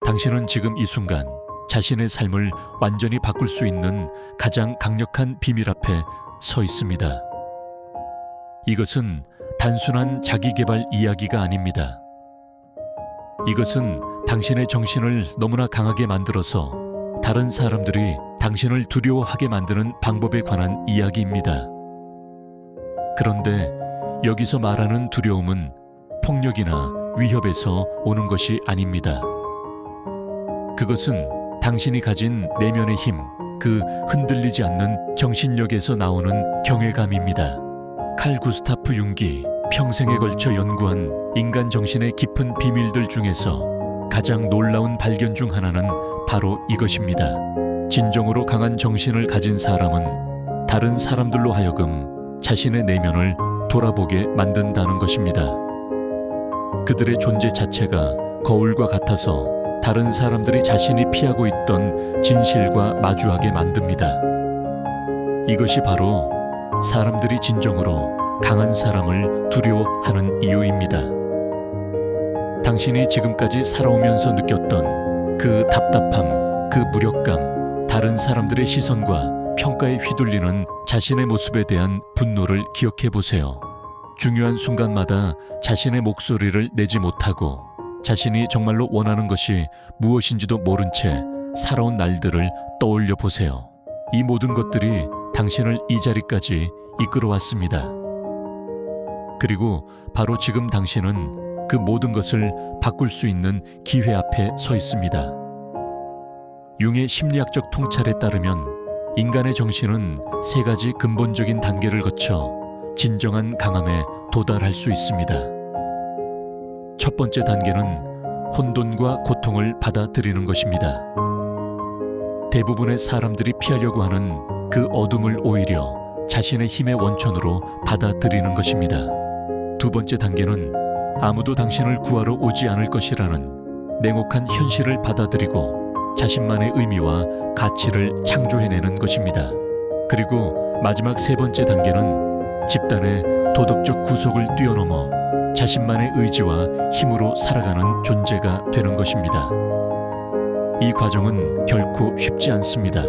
당신은 지금 이 순간 자신의 삶을 완전히 바꿀 수 있는 가장 강력한 비밀 앞에 서 있습니다. 이것은 단순한 자기계발 이야기가 아닙니다. 이것은 당신의 정신을 너무나 강하게 만들어서 다른 사람들이 당신을 두려워하게 만드는 방법에 관한 이야기입니다. 그런데 여기서 말하는 두려움은 폭력이나 위협에서 오는 것이 아닙니다. 그것은 당신이 가진 내면의 힘, 그 흔들리지 않는 정신력에서 나오는 경외감입니다. 칼 구스타프 융기, 평생에 걸쳐 연구한 인간 정신의 깊은 비밀들 중에서 가장 놀라운 발견 중 하나는 바로 이것입니다. 진정으로 강한 정신을 가진 사람은 다른 사람들로 하여금 자신의 내면을 돌아보게 만든다는 것입니다. 그들의 존재 자체가 거울과 같아서 다른 사람들이 자신이 피하고 있던 진실과 마주하게 만듭니다. 이것이 바로 사람들이 진정으로 강한 사람을 두려워하는 이유입니다. 당신이 지금까지 살아오면서 느꼈던 그 답답함, 그 무력감, 다른 사람들의 시선과 평가에 휘둘리는 자신의 모습에 대한 분노를 기억해 보세요. 중요한 순간마다 자신의 목소리를 내지 못하고 자신이 정말로 원하는 것이 무엇인지도 모른 채 살아온 날들을 떠올려 보세요. 이 모든 것들이 당신을 이 자리까지 이끌어왔습니다. 그리고 바로 지금 당신은 그 모든 것을 바꿀 수 있는 기회 앞에 서 있습니다. 융의 심리학적 통찰에 따르면 인간의 정신은 3가지 근본적인 단계를 거쳐 진정한 강함에 도달할 수 있습니다. 첫 번째 단계는 혼돈과 고통을 받아들이는 것입니다. 대부분의 사람들이 피하려고 하는 그 어둠을 오히려 자신의 힘의 원천으로 받아들이는 것입니다. 두 번째 단계는 아무도 당신을 구하러 오지 않을 것이라는 냉혹한 현실을 받아들이고 자신만의 의미와 가치를 창조해내는 것입니다. 그리고 마지막 3번째 단계는 집단의 도덕적 구속을 뛰어넘어 자신만의 의지와 힘으로 살아가는 존재가 되는 것입니다. 이 과정은 결코 쉽지 않습니다.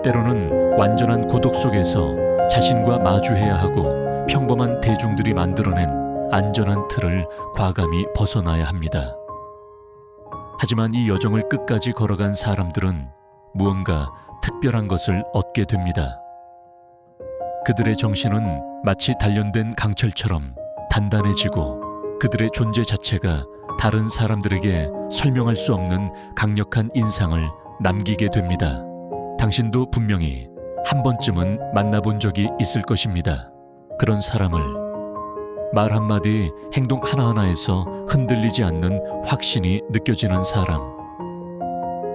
때로는 완전한 고독 속에서 자신과 마주해야 하고 평범한 대중들이 만들어낸 안전한 틀을 과감히 벗어나야 합니다. 하지만 이 여정을 끝까지 걸어간 사람들은 무언가 특별한 것을 얻게 됩니다. 그들의 정신은 마치 단련된 강철처럼 단단해지고 그들의 존재 자체가 다른 사람들에게 설명할 수 없는 강력한 인상을 남기게 됩니다. 당신도 분명히 한 번쯤은 만나본 적이 있을 것입니다. 그런 사람을 말 한마디, 행동 하나하나에서 흔들리지 않는 확신이 느껴지는 사람.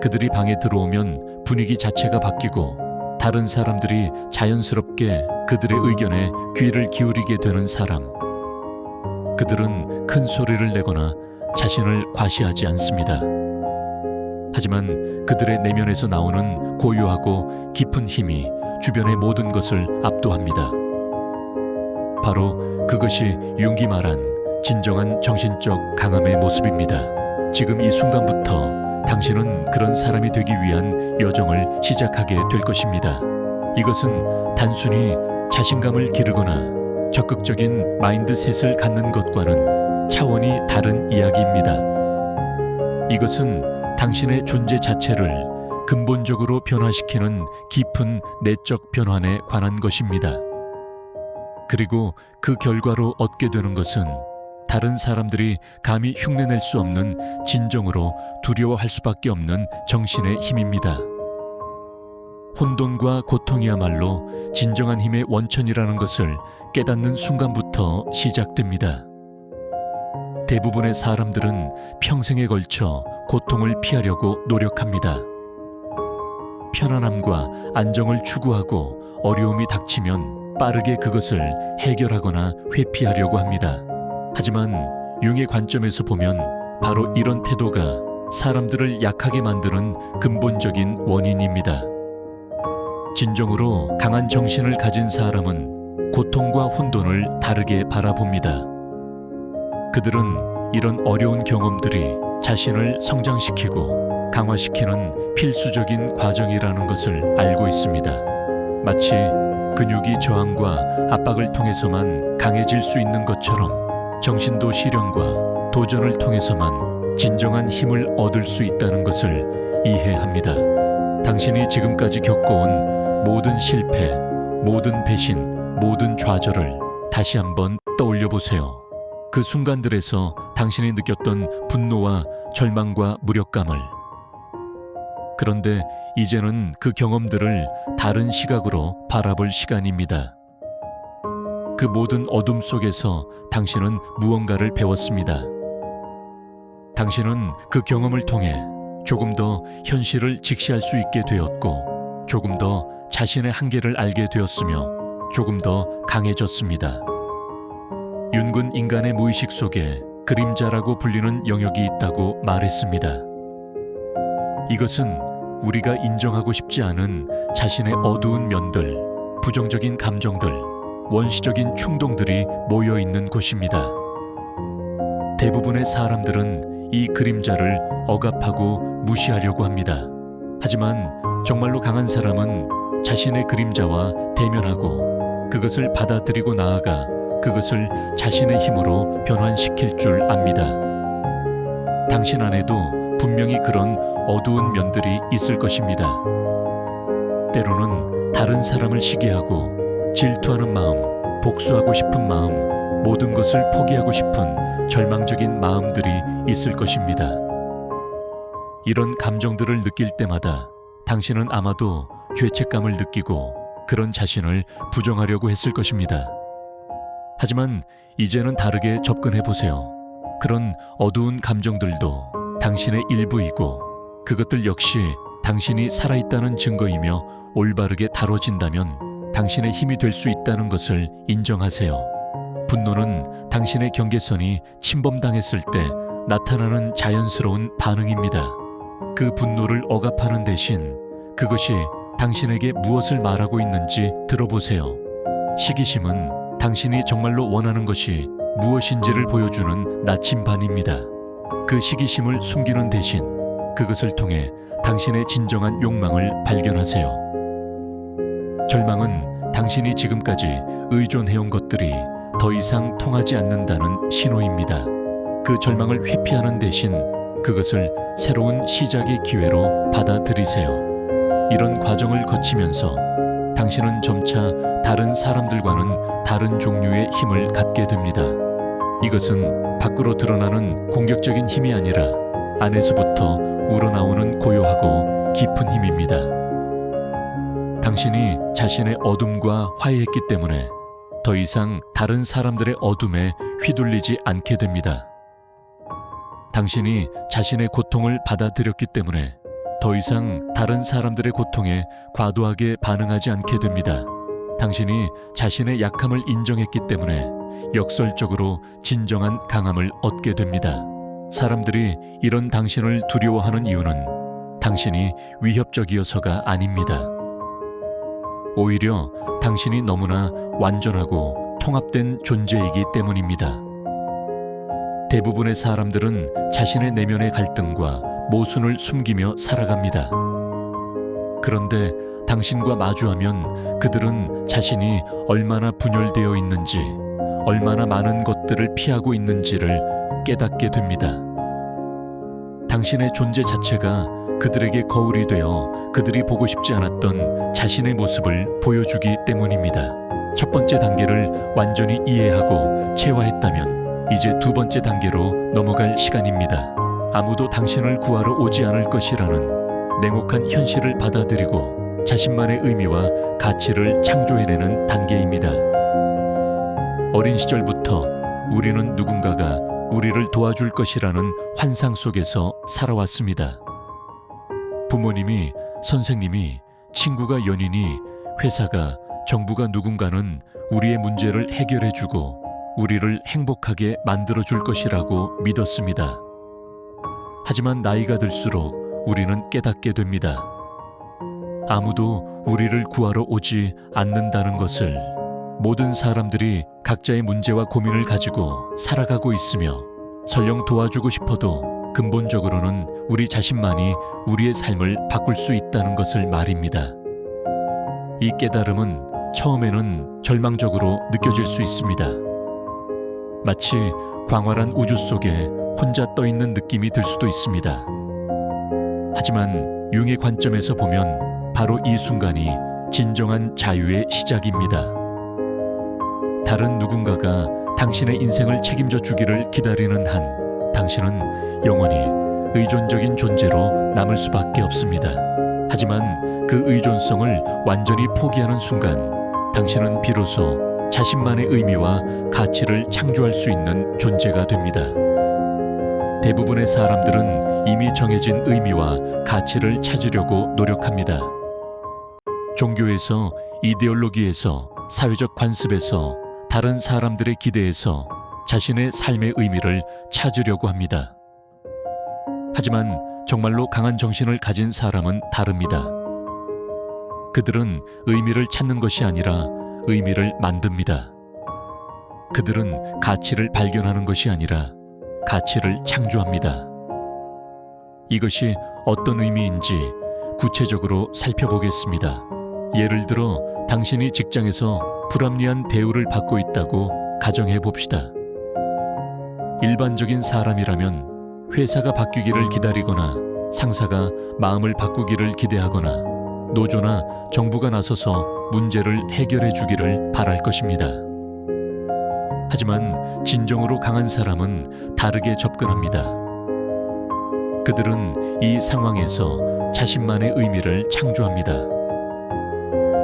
그들이 방에 들어오면 분위기 자체가 바뀌고 다른 사람들이 자연스럽게 그들의 의견에 귀를 기울이게 되는 사람. 그들은 큰 소리를 내거나 자신을 과시하지 않습니다. 하지만 그들의 내면에서 나오는 고요하고 깊은 힘이 주변의 모든 것을 압도합니다. 바로 그것이 융이 말한 진정한 정신적 강함의 모습입니다. 지금 이 순간부터 당신은 그런 사람이 되기 위한 여정을 시작하게 될 것입니다. 이것은 단순히 자신감을 기르거나 적극적인 마인드셋을 갖는 것과는 차원이 다른 이야기입니다. 이것은 당신의 존재 자체를 근본적으로 변화시키는 깊은 내적 변환에 관한 것입니다. 그리고 그 결과로 얻게 되는 것은 다른 사람들이 감히 흉내낼 수 없는 진정으로 두려워할 수밖에 없는 정신의 힘입니다. 혼돈과 고통이야말로 진정한 힘의 원천이라는 것을 깨닫는 순간부터 시작됩니다. 대부분의 사람들은 평생에 걸쳐 고통을 피하려고 노력합니다. 편안함과 안정을 추구하고 어려움이 닥치면 빠르게 그것을 해결하거나 회피하려고 합니다. 하지만 융의 관점에서 보면 바로 이런 태도가 사람들을 약하게 만드는 근본적인 원인입니다. 진정으로 강한 정신을 가진 사람은 고통과 혼돈을 다르게 바라봅니다. 그들은 이런 어려운 경험들이 자신을 성장시키고 강화시키는 필수적인 과정이라는 것을 알고 있습니다. 마치 근육이 저항과 압박을 통해서만 강해질 수 있는 것처럼 정신도 시련과 도전을 통해서만 진정한 힘을 얻을 수 있다는 것을 이해합니다. 당신이 지금까지 겪어온 모든 실패, 모든 배신, 모든 좌절을 다시 한번 떠올려 보세요. 그 순간들에서 당신이 느꼈던 분노와 절망과 무력감을. 그런데 이제는 그 경험들을 다른 시각으로 바라볼 시간입니다. 그 모든 어둠 속에서 당신은 무언가를 배웠습니다. 당신은 그 경험을 통해 조금 더 현실을 직시할 수 있게 되었고, 조금 더 자신의 한계를 알게 되었으며, 조금 더 강해졌습니다. 윤군 인간의 무의식 속에 그림자라고 불리는 영역이 있다고 말했습니다. 이것은 우리가 인정하고 싶지 않은 자신의 어두운 면들, 부정적인 감정들, 원시적인 충동들이 모여 있는 곳입니다. 대부분의 사람들은 이 그림자를 억압하고 무시하려고 합니다. 하지만 정말로 강한 사람은 자신의 그림자와 대면하고 그것을 받아들이고 나아가 그것을 자신의 힘으로 변환시킬 줄 압니다. 당신 안에도 분명히 그런 어두운 면들이 있을 것입니다. 때로는 다른 사람을 시기하고 질투하는 마음, 복수하고 싶은 마음, 모든 것을 포기하고 싶은 절망적인 마음들이 있을 것입니다. 이런 감정들을 느낄 때마다 당신은 아마도 죄책감을 느끼고 그런 자신을 부정하려고 했을 것입니다. 하지만 이제는 다르게 접근해 보세요. 그런 어두운 감정들도 당신의 일부이고 그것들 역시 당신이 살아있다는 증거이며 올바르게 다뤄진다면 당신의 힘이 될 수 있다는 것을 인정하세요. 분노는 당신의 경계선이 침범당했을 때 나타나는 자연스러운 반응입니다. 그 분노를 억압하는 대신 그것이 당신에게 무엇을 말하고 있는지 들어보세요. 시기심은 당신이 정말로 원하는 것이 무엇인지를 보여주는 나침반입니다. 그 시기심을 숨기는 대신 그것을 통해 당신의 진정한 욕망을 발견하세요. 절망은 당신이 지금까지 의존해온 것들이 더 이상 통하지 않는다는 신호입니다. 그 절망을 회피하는 대신 그것을 새로운 시작의 기회로 받아들이세요. 이런 과정을 거치면서 당신은 점차 다른 사람들과는 다른 종류의 힘을 갖게 됩니다. 이것은 밖으로 드러나는 공격적인 힘이 아니라 안에서부터 우러나오는 고요하고 깊은 힘입니다. 당신이 자신의 어둠과 화해했기 때문에 더 이상 다른 사람들의 어둠에 휘둘리지 않게 됩니다. 당신이 자신의 고통을 받아들였기 때문에 더 이상 다른 사람들의 고통에 과도하게 반응하지 않게 됩니다. 당신이 자신의 약함을 인정했기 때문에 역설적으로 진정한 강함을 얻게 됩니다. 사람들이 이런 당신을 두려워하는 이유는 당신이 위협적이어서가 아닙니다. 오히려 당신이 너무나 완전하고 통합된 존재이기 때문입니다. 대부분의 사람들은 자신의 내면의 갈등과 모순을 숨기며 살아갑니다. 그런데 당신과 마주하면 그들은 자신이 얼마나 분열되어 있는지, 얼마나 많은 것들을 피하고 있는지를 깨닫게 됩니다. 당신의 존재 자체가 그들에게 거울이 되어 그들이 보고 싶지 않았던 자신의 모습을 보여주기 때문입니다. 첫 번째 단계를 완전히 이해하고 체화했다면 이제 두 번째 단계로 넘어갈 시간입니다. 아무도 당신을 구하러 오지 않을 것이라는 냉혹한 현실을 받아들이고 자신만의 의미와 가치를 창조해내는 단계입니다. 어린 시절부터 우리는 누군가가 우리를 도와줄 것이라는 환상 속에서 살아왔습니다. 부모님이, 선생님이, 친구가, 연인이, 회사가, 정부가 누군가는 우리의 문제를 해결해주고 우리를 행복하게 만들어줄 것이라고 믿었습니다. 하지만 나이가 들수록 우리는 깨닫게 됩니다. 아무도 우리를 구하러 오지 않는다는 것을. 모든 사람들이 각자의 문제와 고민을 가지고 살아가고 있으며 설령 도와주고 싶어도 근본적으로는 우리 자신만이 우리의 삶을 바꿀 수 있다는 것을 말입니다. 이 깨달음은 처음에는 절망적으로 느껴질 수 있습니다. 마치 광활한 우주 속에 혼자 떠 있는 느낌이 들 수도 있습니다. 하지만 융의 관점에서 보면 바로 이 순간이 진정한 자유의 시작입니다. 다른 누군가가 당신의 인생을 책임져 주기를 기다리는 한 당신은 영원히 의존적인 존재로 남을 수밖에 없습니다. 하지만 그 의존성을 완전히 포기하는 순간 당신은 비로소 자신만의 의미와 가치를 창조할 수 있는 존재가 됩니다. 대부분의 사람들은 이미 정해진 의미와 가치를 찾으려고 노력합니다. 종교에서, 이데올로기에서, 사회적 관습에서, 다른 사람들의 기대에서 자신의 삶의 의미를 찾으려고 합니다. 하지만 정말로 강한 정신을 가진 사람은 다릅니다. 그들은 의미를 찾는 것이 아니라 의미를 만듭니다. 그들은 가치를 발견하는 것이 아니라 가치를 창조합니다. 이것이 어떤 의미인지 구체적으로 살펴보겠습니다. 예를 들어 당신이 직장에서 불합리한 대우를 받고 있다고 가정해 봅시다. 일반적인 사람이라면 회사가 바뀌기를 기다리거나 상사가 마음을 바꾸기를 기대하거나 노조나 정부가 나서서 문제를 해결해 주기를 바랄 것입니다. 하지만 진정으로 강한 사람은 다르게 접근합니다. 그들은 이 상황에서 자신만의 의미를 창조합니다.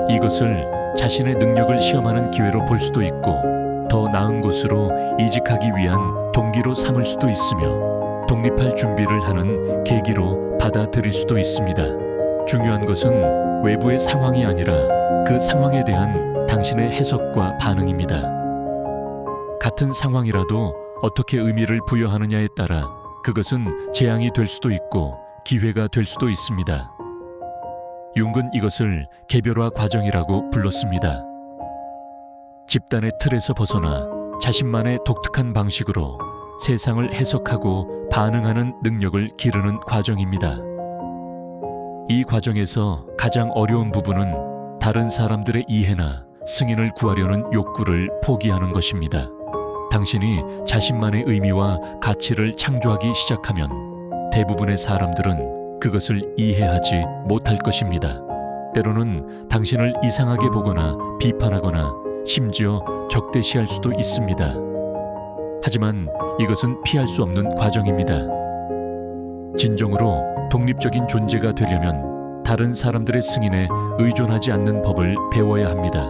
이것을 자신의 능력을 시험하는 기회로 볼 수도 있고 더 나은 곳으로 이직하기 위한 동기로 삼을 수도 있으며 독립할 준비를 하는 계기로 받아들일 수도 있습니다. 중요한 것은 외부의 상황이 아니라 그 상황에 대한 당신의 해석과 반응입니다. 같은 상황이라도 어떻게 의미를 부여하느냐에 따라 그것은 재앙이 될 수도 있고 기회가 될 수도 있습니다. 융은 이것을 개별화 과정이라고 불렀습니다. 집단의 틀에서 벗어나 자신만의 독특한 방식으로 세상을 해석하고 반응하는 능력을 기르는 과정입니다. 이 과정에서 가장 어려운 부분은 다른 사람들의 이해나 승인을 구하려는 욕구를 포기하는 것입니다. 당신이 자신만의 의미와 가치를 창조하기 시작하면 대부분의 사람들은 그것을 이해하지 못할 것입니다. 때로는 당신을 이상하게 보거나 비판하거나 심지어 적대시할 수도 있습니다. 하지만 이것은 피할 수 없는 과정입니다. 진정으로 독립적인 존재가 되려면 다른 사람들의 승인에 의존하지 않는 법을 배워야 합니다.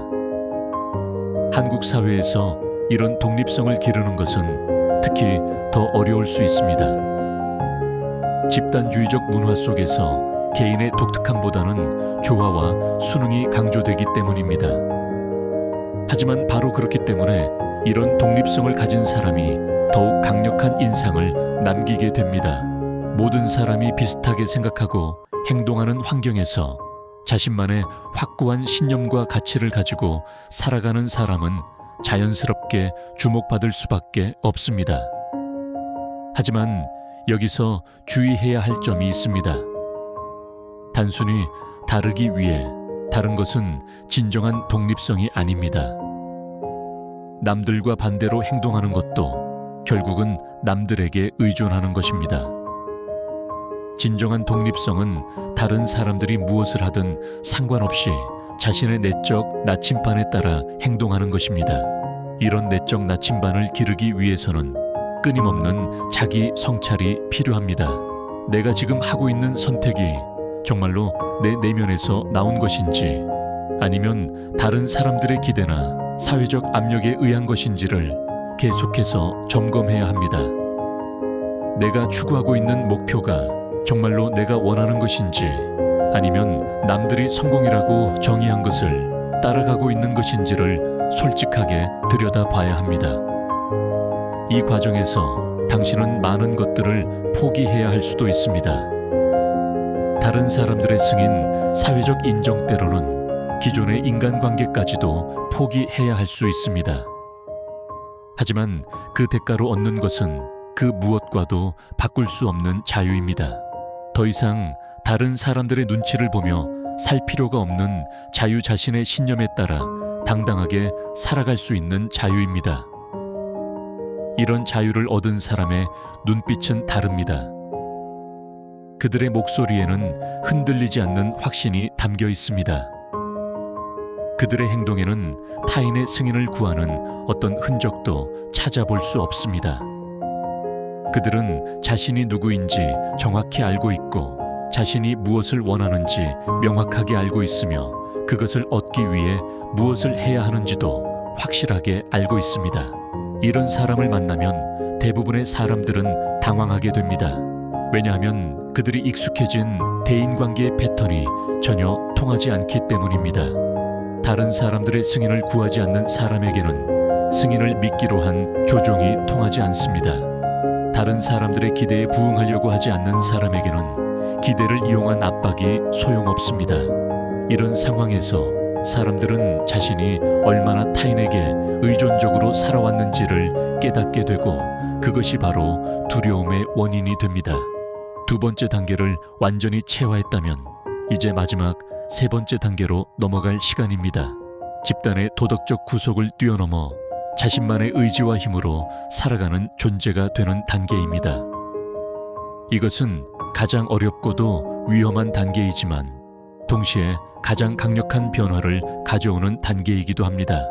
한국 사회에서 이런 독립성을 기르는 것은 특히 더 어려울 수 있습니다. 집단주의적 문화 속에서 개인의 독특함보다는 조화와 순응이 강조되기 때문입니다. 하지만 바로 그렇기 때문에 이런 독립성을 가진 사람이 더욱 강력한 인상을 남기게 됩니다. 모든 사람이 비슷하게 생각하고 행동하는 환경에서 자신만의 확고한 신념과 가치를 가지고 살아가는 사람은 자연스럽게 주목받을 수밖에 없습니다. 하지만 여기서 주의해야 할 점이 있습니다. 단순히 다르기 위해 다른 것은 진정한 독립성이 아닙니다. 남들과 반대로 행동하는 것도 결국은 남들에게 의존하는 것입니다. 진정한 독립성은 다른 사람들이 무엇을 하든 상관없이 자신의 내적 나침반에 따라 행동하는 것입니다. 이런 내적 나침반을 기르기 위해서는 끊임없는 자기 성찰이 필요합니다. 내가 지금 하고 있는 선택이 정말로 내 내면에서 나온 것인지 아니면 다른 사람들의 기대나 사회적 압력에 의한 것인지를 계속해서 점검해야 합니다. 내가 추구하고 있는 목표가 정말로 내가 원하는 것인지 아니면 남들이 성공이라고 정의한 것을 따라가고 있는 것인지를 솔직하게 들여다봐야 합니다. 이 과정에서 당신은 많은 것들을 포기해야 할 수도 있습니다. 다른 사람들의 승인, 사회적 인정 때로는 기존의 인간관계까지도 포기해야 할 수 있습니다. 하지만 그 대가로 얻는 것은 그 무엇과도 바꿀 수 없는 자유입니다. 더 이상 다른 사람들의 눈치를 보며 살 필요가 없는 자유 자신의 신념에 따라 당당하게 살아갈 수 있는 자유입니다. 이런 자유를 얻은 사람의 눈빛은 다릅니다. 그들의 목소리에는 흔들리지 않는 확신이 담겨 있습니다. 그들의 행동에는 타인의 승인을 구하는 어떤 흔적도 찾아볼 수 없습니다. 그들은 자신이 누구인지 정확히 알고 있고 자신이 무엇을 원하는지 명확하게 알고 있으며 그것을 얻기 위해 무엇을 해야 하는지도 확실하게 알고 있습니다. 이런 사람을 만나면 대부분의 사람들은 당황하게 됩니다. 왜냐하면 그들이 익숙해진 대인관계의 패턴이 전혀 통하지 않기 때문입니다. 다른 사람들의 승인을 구하지 않는 사람에게는 승인을 믿기로 한 조종이 통하지 않습니다. 다른 사람들의 기대에 부응하려고 하지 않는 사람에게는 기대를 이용한 압박이 소용없습니다. 이런 상황에서 사람들은 자신이 얼마나 타인에게 의존적으로 살아왔는지를 깨닫게 되고 그것이 바로 두려움의 원인이 됩니다. 두 번째 단계를 완전히 체화했다면 이제 마지막 세 번째 단계로 넘어갈 시간입니다. 집단의 도덕적 구속을 뛰어넘어 자신만의 의지와 힘으로 살아가는 존재가 되는 단계입니다. 이것은 가장 어렵고도 위험한 단계이지만 동시에 가장 강력한 변화를 가져오는 단계이기도 합니다.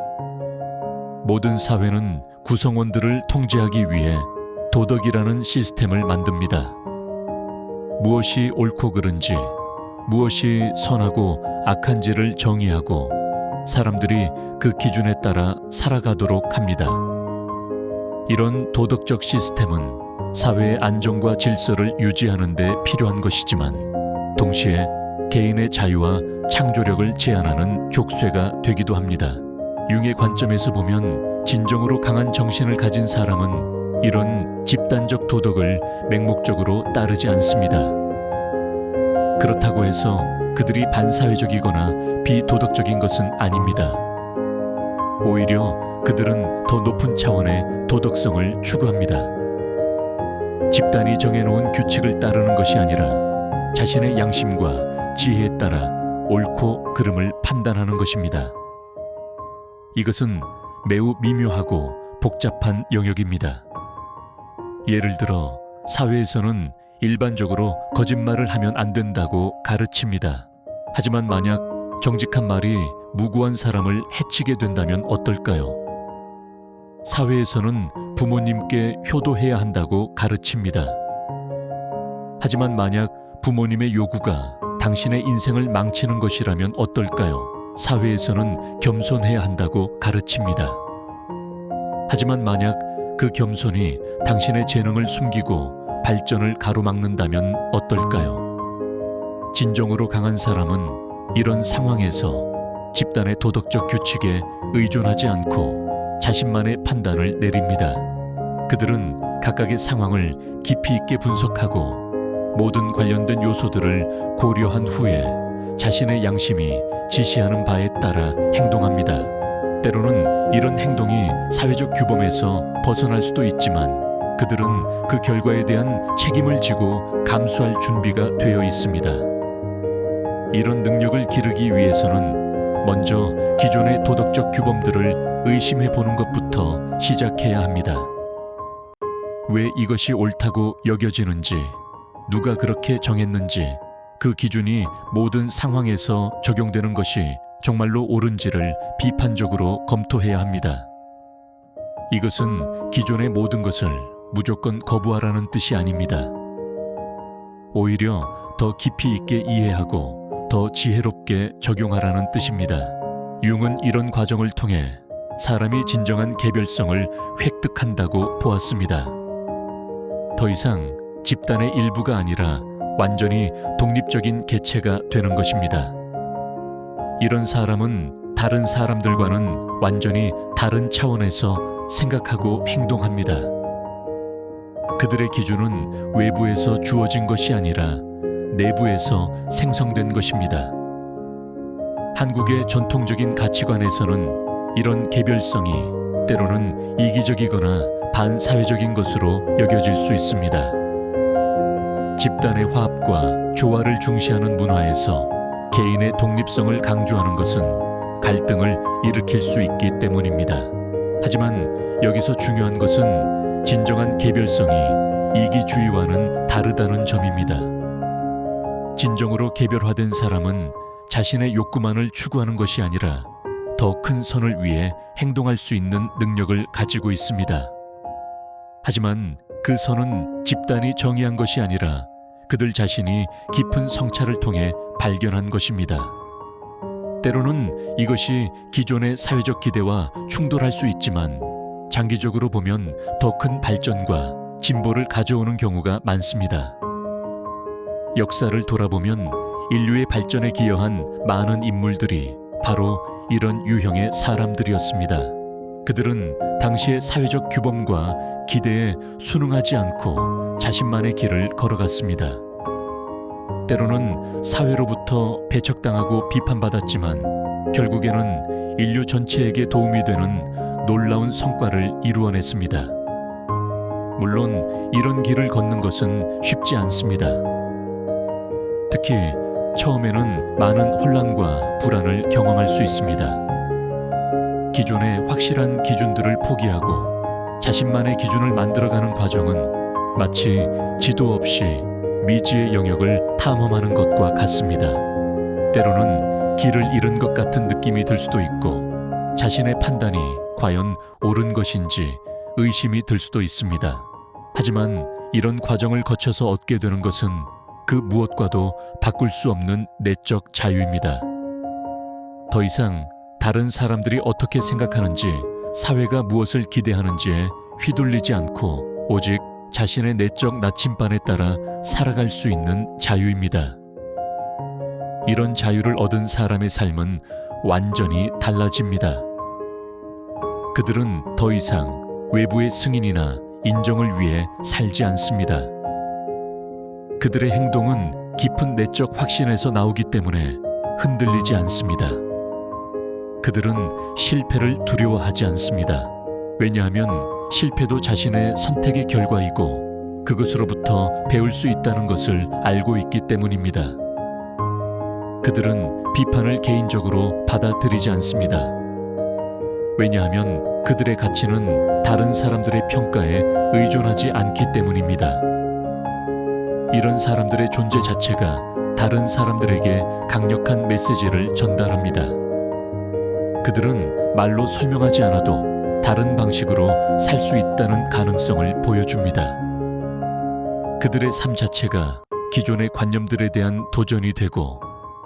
모든 사회는 구성원들을 통제하기 위해 도덕이라는 시스템을 만듭니다. 무엇이 옳고 그른지, 무엇이 선하고 악한지를 정의하고 사람들이 그 기준에 따라 살아가도록 합니다. 이런 도덕적 시스템은 사회의 안정과 질서를 유지하는 데 필요한 것이지만 동시에 개인의 자유와 창조력을 제한하는 족쇄가 되기도 합니다. 융의 관점에서 보면 진정으로 강한 정신을 가진 사람은 이런 집단적 도덕을 맹목적으로 따르지 않습니다. 그렇다고 해서 그들이 반사회적이거나 비도덕적인 것은 아닙니다. 오히려 그들은 더 높은 차원의 도덕성을 추구합니다. 집단이 정해놓은 규칙을 따르는 것이 아니라 자신의 양심과 지혜에 따라 옳고 그름을 판단하는 것입니다. 이것은 매우 미묘하고 복잡한 영역입니다. 예를 들어 사회에서는 일반적으로 거짓말을 하면 안 된다고 가르칩니다. 하지만 만약 정직한 말이 무고한 사람을 해치게 된다면 어떨까요? 사회에서는 부모님께 효도해야 한다고 가르칩니다. 하지만 만약 부모님의 요구가 당신의 인생을 망치는 것이라면 어떨까요? 사회에서는 겸손해야 한다고 가르칩니다. 하지만 만약 그 겸손이 당신의 재능을 숨기고 발전을 가로막는다면 어떨까요? 진정으로 강한 사람은 이런 상황에서 집단의 도덕적 규칙에 의존하지 않고 자신만의 판단을 내립니다. 그들은 각각의 상황을 깊이 있게 분석하고 모든 관련된 요소들을 고려한 후에 자신의 양심이 지시하는 바에 따라 행동합니다. 때로는 이런 행동이 사회적 규범에서 벗어날 수도 있지만 그들은 그 결과에 대한 책임을 지고 감수할 준비가 되어 있습니다. 이런 능력을 기르기 위해서는 먼저 기존의 도덕적 규범들을 의심해 보는 것부터 시작해야 합니다. 왜 이것이 옳다고 여겨지는지, 누가 그렇게 정했는지, 그 기준이 모든 상황에서 적용되는 것이 정말로 옳은지를 비판적으로 검토해야 합니다. 이것은 기존의 모든 것을 무조건 거부하라는 뜻이 아닙니다. 오히려 더 깊이 있게 이해하고 더 지혜롭게 적용하라는 뜻입니다. 융은 이런 과정을 통해 사람이 진정한 개별성을 획득한다고 보았습니다. 더 이상 집단의 일부가 아니라 완전히 독립적인 개체가 되는 것입니다. 이런 사람은 다른 사람들과는 완전히 다른 차원에서 생각하고 행동합니다. 그들의 기준은 외부에서 주어진 것이 아니라 내부에서 생성된 것입니다. 한국의 전통적인 가치관에서는 이런 개별성이 때로는 이기적이거나 반사회적인 것으로 여겨질 수 있습니다. 집단의 화합과 조화를 중시하는 문화에서 개인의 독립성을 강조하는 것은 갈등을 일으킬 수 있기 때문입니다. 하지만 여기서 중요한 것은 진정한 개별성이 이기주의와는 다르다는 점입니다. 진정으로 개별화된 사람은 자신의 욕구만을 추구하는 것이 아니라 더 큰 선을 위해 행동할 수 있는 능력을 가지고 있습니다. 하지만 그 선은 집단이 정의한 것이 아니라 그들 자신이 깊은 성찰을 통해 발견한 것입니다. 때로는 이것이 기존의 사회적 기대와 충돌할 수 있지만 장기적으로 보면 더 큰 발전과 진보를 가져오는 경우가 많습니다. 역사를 돌아보면 인류의 발전에 기여한 많은 인물들이 바로 이런 유형의 사람들이었습니다. 그들은 당시의 사회적 규범과 기대에 순응하지 않고 자신만의 길을 걸어갔습니다. 때로는 사회로부터 배척당하고 비판받았지만 결국에는 인류 전체에게 도움이 되는 놀라운 성과를 이루어냈습니다. 물론 이런 길을 걷는 것은 쉽지 않습니다. 특히 처음에는 많은 혼란과 불안을 경험할 수 있습니다. 기존의 확실한 기준들을 포기하고 자신만의 기준을 만들어가는 과정은 마치 지도 없이 미지의 영역을 탐험하는 것과 같습니다. 때로는 길을 잃은 것 같은 느낌이 들 수도 있고 자신의 판단이 과연 옳은 것인지 의심이 들 수도 있습니다. 하지만 이런 과정을 거쳐서 얻게 되는 것은 그 무엇과도 바꿀 수 없는 내적 자유입니다. 더 이상 다른 사람들이 어떻게 생각하는지, 사회가 무엇을 기대하는지에 휘둘리지 않고 오직 자신의 내적 나침반에 따라 살아갈 수 있는 자유입니다. 이런 자유를 얻은 사람의 삶은 완전히 달라집니다. 그들은 더 이상 외부의 승인이나 인정을 위해 살지 않습니다. 그들의 행동은 깊은 내적 확신에서 나오기 때문에 흔들리지 않습니다. 그들은 실패를 두려워하지 않습니다. 왜냐하면 실패도 자신의 선택의 결과이고 그것으로부터 배울 수 있다는 것을 알고 있기 때문입니다. 그들은 비판을 개인적으로 받아들이지 않습니다. 왜냐하면 그들의 가치는 다른 사람들의 평가에 의존하지 않기 때문입니다. 이런 사람들의 존재 자체가 다른 사람들에게 강력한 메시지를 전달합니다. 그들은 말로 설명하지 않아도 다른 방식으로 살 수 있다는 가능성을 보여줍니다. 그들의 삶 자체가 기존의 관념들에 대한 도전이 되고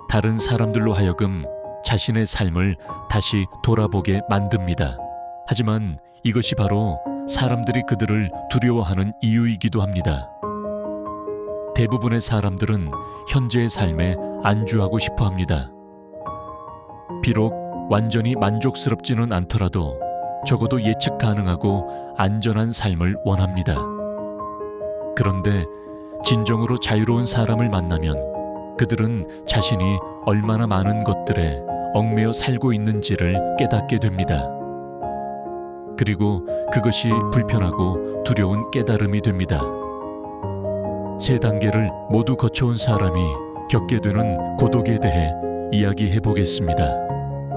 다른 사람들로 하여금 자신의 삶을 다시 돌아보게 만듭니다. 하지만 이것이 바로 사람들이 그들을 두려워하는 이유이기도 합니다. 대부분의 사람들은 현재의 삶에 안주하고 싶어 합니다. 비록 완전히 만족스럽지는 않더라도 적어도 예측 가능하고 안전한 삶을 원합니다. 그런데 진정으로 자유로운 사람을 만나면 그들은 자신이 얼마나 많은 것들에 얽매여 살고 있는지를 깨닫게 됩니다. 그리고 그것이 불편하고 두려운 깨달음이 됩니다. 세 단계를 모두 거쳐온 사람이 겪게 되는 고독에 대해 이야기해 보겠습니다.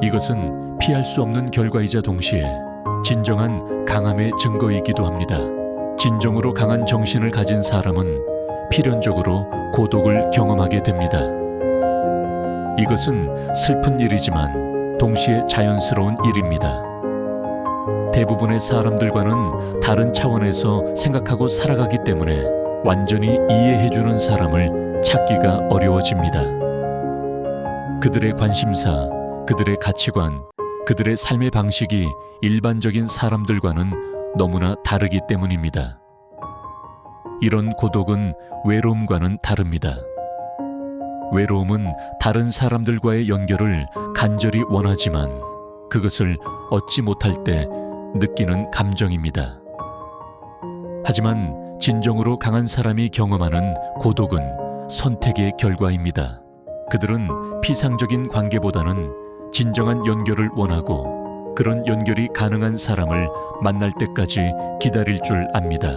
이것은 피할 수 없는 결과이자 동시에 진정한 강함의 증거이기도 합니다. 진정으로 강한 정신을 가진 사람은 필연적으로 고독을 경험하게 됩니다. 이것은 슬픈 일이지만 동시에 자연스러운 일입니다. 대부분의 사람들과는 다른 차원에서 생각하고 살아가기 때문에 완전히 이해해주는 사람을 찾기가 어려워집니다. 그들의 관심사, 그들의 가치관, 그들의 삶의 방식이 일반적인 사람들과는 너무나 다르기 때문입니다. 이런 고독은 외로움과는 다릅니다. 외로움은 다른 사람들과의 연결을 간절히 원하지만 그것을 얻지 못할 때 느끼는 감정입니다. 하지만 진정으로 강한 사람이 경험하는 고독은 선택의 결과입니다. 그들은 피상적인 관계보다는 진정한 연결을 원하고 그런 연결이 가능한 사람을 만날 때까지 기다릴 줄 압니다.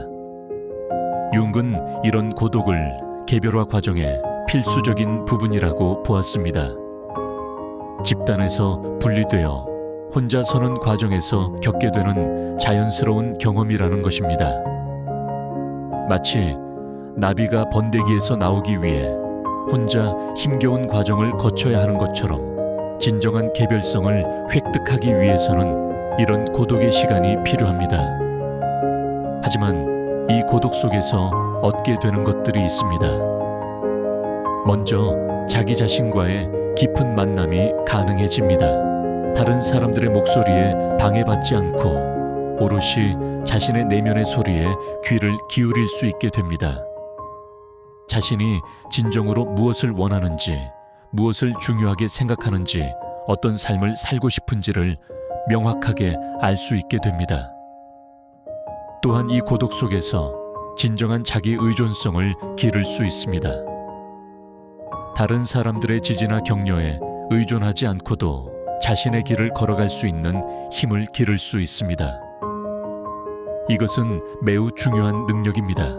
융은 이런 고독을 개별화 과정의 필수적인 부분이라고 보았습니다. 집단에서 분리되어 혼자 서는 과정에서 겪게 되는 자연스러운 경험이라는 것입니다. 마치 나비가 번데기에서 나오기 위해 혼자 힘겨운 과정을 거쳐야 하는 것처럼 진정한 개별성을 획득하기 위해서는 이런 고독의 시간이 필요합니다. 하지만 이 고독 속에서 얻게 되는 것들이 있습니다. 먼저 자기 자신과의 깊은 만남이 가능해집니다. 다른 사람들의 목소리에 방해받지 않고 오롯이 자신의 내면의 소리에 귀를 기울일 수 있게 됩니다. 자신이 진정으로 무엇을 원하는지, 무엇을 중요하게 생각하는지, 어떤 삶을 살고 싶은지를 명확하게 알 수 있게 됩니다. 또한 이 고독 속에서 진정한 자기 의존성을 기를 수 있습니다. 다른 사람들의 지지나 격려에 의존하지 않고도 자신의 길을 걸어갈 수 있는 힘을 기를 수 있습니다. 이것은 매우 중요한 능력입니다.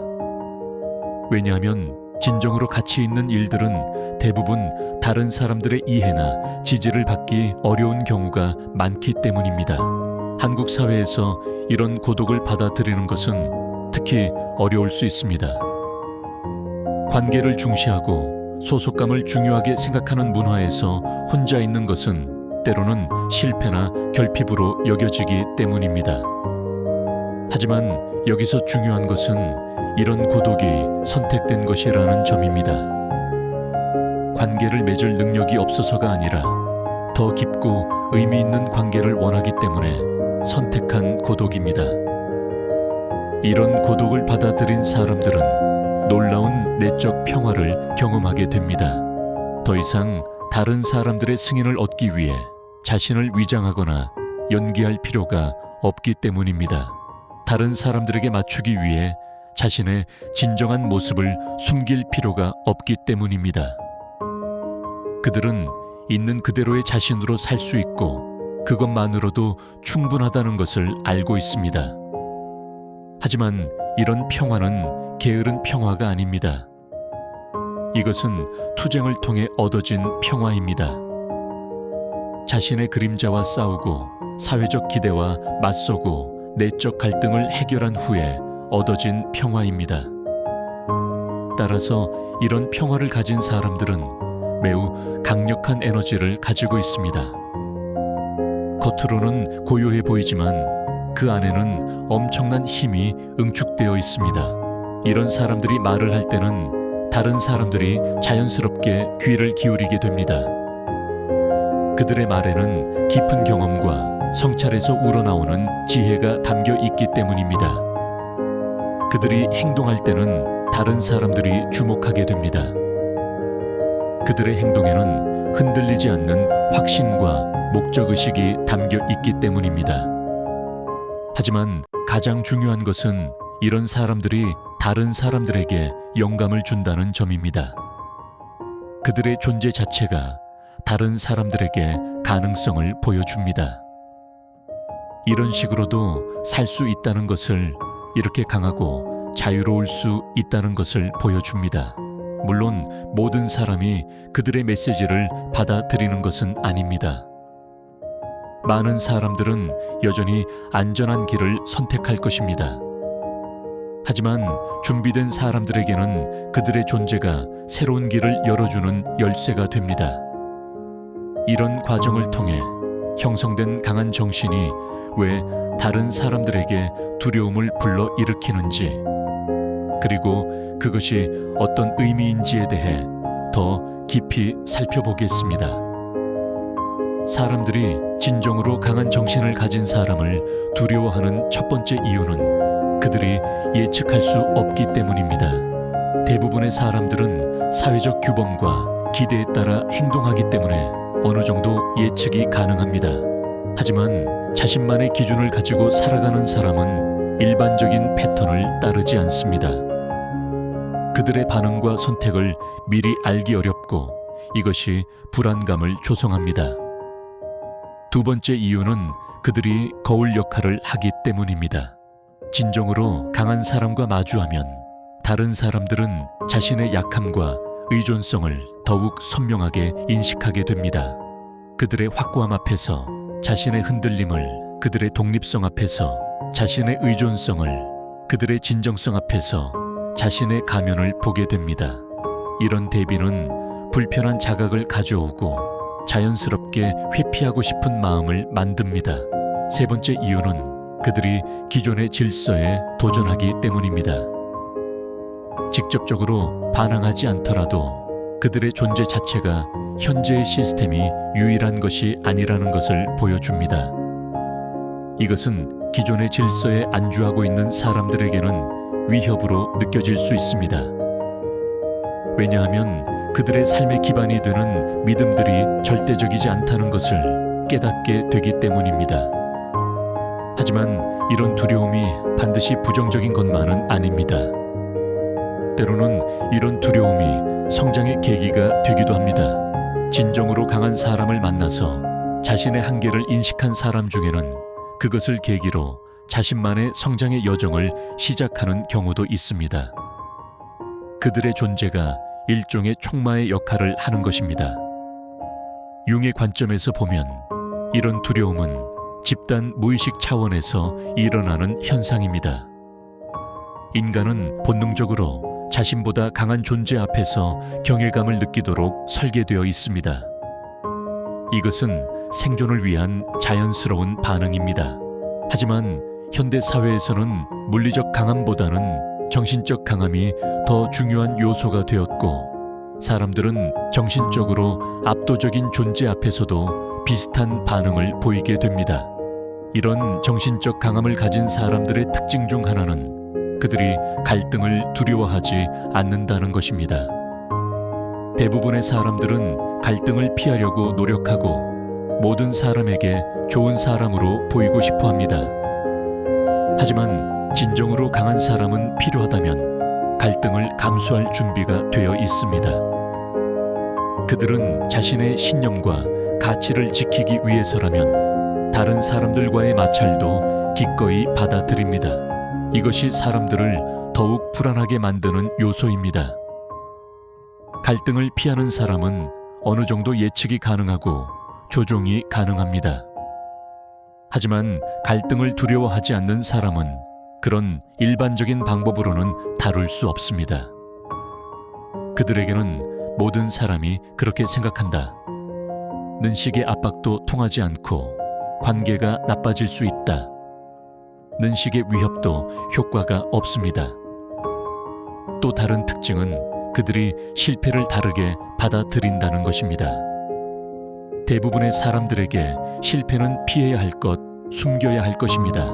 왜냐하면 진정으로 가치 있는 일들은 대부분 다른 사람들의 이해나 지지를 받기 어려운 경우가 많기 때문입니다. 한국 사회에서 이런 고독을 받아들이는 것은 특히 어려울 수 있습니다. 관계를 중시하고 소속감을 중요하게 생각하는 문화에서 혼자 있는 것은 때로는 실패나 결핍으로 여겨지기 때문입니다. 하지만 여기서 중요한 것은 이런 고독이 선택된 것이라는 점입니다. 관계를 맺을 능력이 없어서가 아니라 더 깊고 의미 있는 관계를 원하기 때문에 선택한 고독입니다. 이런 고독을 받아들인 사람들은 놀라운 내적 평화를 경험하게 됩니다. 더 이상 다른 사람들의 승인을 얻기 위해 자신을 위장하거나 연기할 필요가 없기 때문입니다. 다른 사람들에게 맞추기 위해 자신의 진정한 모습을 숨길 필요가 없기 때문입니다. 그들은 있는 그대로의 자신으로 살 수 있고 그것만으로도 충분하다는 것을 알고 있습니다. 하지만 이런 평화는 게으른 평화가 아닙니다. 이것은 투쟁을 통해 얻어진 평화입니다. 자신의 그림자와 싸우고 사회적 기대와 맞서고 내적 갈등을 해결한 후에 얻어진 평화입니다. 따라서 이런 평화를 가진 사람들은 매우 강력한 에너지를 가지고 있습니다. 겉으로는 고요해 보이지만 그 안에는 엄청난 힘이 응축되어 있습니다. 이런 사람들이 말을 할 때는 다른 사람들이 자연스럽게 귀를 기울이게 됩니다. 그들의 말에는 깊은 경험과 성찰에서 우러나오는 지혜가 담겨 있기 때문입니다. 그들이 행동할 때는 다른 사람들이 주목하게 됩니다. 그들의 행동에는 흔들리지 않는 확신과 목적의식이 담겨 있기 때문입니다. 하지만 가장 중요한 것은 이런 사람들이 다른 사람들에게 영감을 준다는 점입니다. 그들의 존재 자체가 다른 사람들에게 가능성을 보여줍니다. 이런 식으로도 살 수 있다는 것을, 이렇게 강하고 자유로울 수 있다는 것을 보여줍니다. 물론 모든 사람이 그들의 메시지를 받아들이는 것은 아닙니다. 많은 사람들은 여전히 안전한 길을 선택할 것입니다. 하지만 준비된 사람들에게는 그들의 존재가 새로운 길을 열어주는 열쇠가 됩니다. 이런 과정을 통해 형성된 강한 정신이 왜 다른 사람들에게 두려움을 불러일으키는지, 그리고 그것이 어떤 의미인지에 대해 더 깊이 살펴보겠습니다. 사람들이 진정으로 강한 정신을 가진 사람을 두려워하는 첫 번째 이유는 그들이 예측할 수 없기 때문입니다. 대부분의 사람들은 사회적 규범과 기대에 따라 행동하기 때문에 어느 정도 예측이 가능합니다. 하지만 자신만의 기준을 가지고 살아가는 사람은 일반적인 패턴을 따르지 않습니다. 그들의 반응과 선택을 미리 알기 어렵고 이것이 불안감을 조성합니다. 두 번째 이유는 그들이 거울 역할을 하기 때문입니다. 진정으로 강한 사람과 마주하면 다른 사람들은 자신의 약함과 의존성을 더욱 선명하게 인식하게 됩니다. 그들의 확고함 앞에서 자신의 흔들림을, 그들의 독립성 앞에서 자신의 의존성을, 그들의 진정성 앞에서 자신의 가면을 보게 됩니다. 이런 대비는 불편한 자각을 가져오고 자연스럽게 회피하고 싶은 마음을 만듭니다. 세 번째 이유는 그들이 기존의 질서에 도전하기 때문입니다. 직접적으로 반항하지 않더라도 그들의 존재 자체가 현재의 시스템이 유일한 것이 아니라는 것을 보여줍니다. 이것은 기존의 질서에 안주하고 있는 사람들에게는 위협으로 느껴질 수 있습니다. 왜냐하면 그들의 삶의 기반이 되는 믿음들이 절대적이지 않다는 것을 깨닫게 되기 때문입니다. 하지만 이런 두려움이 반드시 부정적인 것만은 아닙니다. 때로는 이런 두려움이 성장의 계기가 되기도 합니다. 진정으로 강한 사람을 만나서 자신의 한계를 인식한 사람 중에는 그것을 계기로 자신만의 성장의 여정을 시작하는 경우도 있습니다. 그들의 존재가 일종의 촉마의 역할을 하는 것입니다. 융의 관점에서 보면 이런 두려움은 집단 무의식 차원에서 일어나는 현상입니다. 인간은 본능적으로 자신보다 강한 존재 앞에서 경외감을 느끼도록 설계되어 있습니다. 이것은 생존을 위한 자연스러운 반응입니다. 하지만 현대 사회에서는 물리적 강함보다는 정신적 강함이 더 중요한 요소가 되었고, 사람들은 정신적으로 압도적인 존재 앞에서도 비슷한 반응을 보이게 됩니다. 이런 정신적 강함을 가진 사람들의 특징 중 하나는 그들이 갈등을 두려워하지 않는다는 것입니다. 대부분의 사람들은 갈등을 피하려고 노력하고 모든 사람에게 좋은 사람으로 보이고 싶어 합니다. 하지만 진정으로 강한 사람은 필요하다면 갈등을 감수할 준비가 되어 있습니다. 그들은 자신의 신념과 가치를 지키기 위해서라면 다른 사람들과의 마찰도 기꺼이 받아들입니다. 이것이 사람들을 더욱 불안하게 만드는 요소입니다. 갈등을 피하는 사람은 어느 정도 예측이 가능하고 조종이 가능합니다. 하지만 갈등을 두려워하지 않는 사람은 그런 일반적인 방법으로는 다룰 수 없습니다. 그들에게는 모든 사람이 그렇게 생각한다. 는식의 압박도 통하지 않고 관계가 나빠질 수 있다. 는식의 위협도 효과가 없습니다. 또 다른 특징은 그들이 실패를 다르게 받아들인다는 것입니다. 대부분의 사람들에게 실패는 피해야 할 것, 숨겨야 할 것입니다.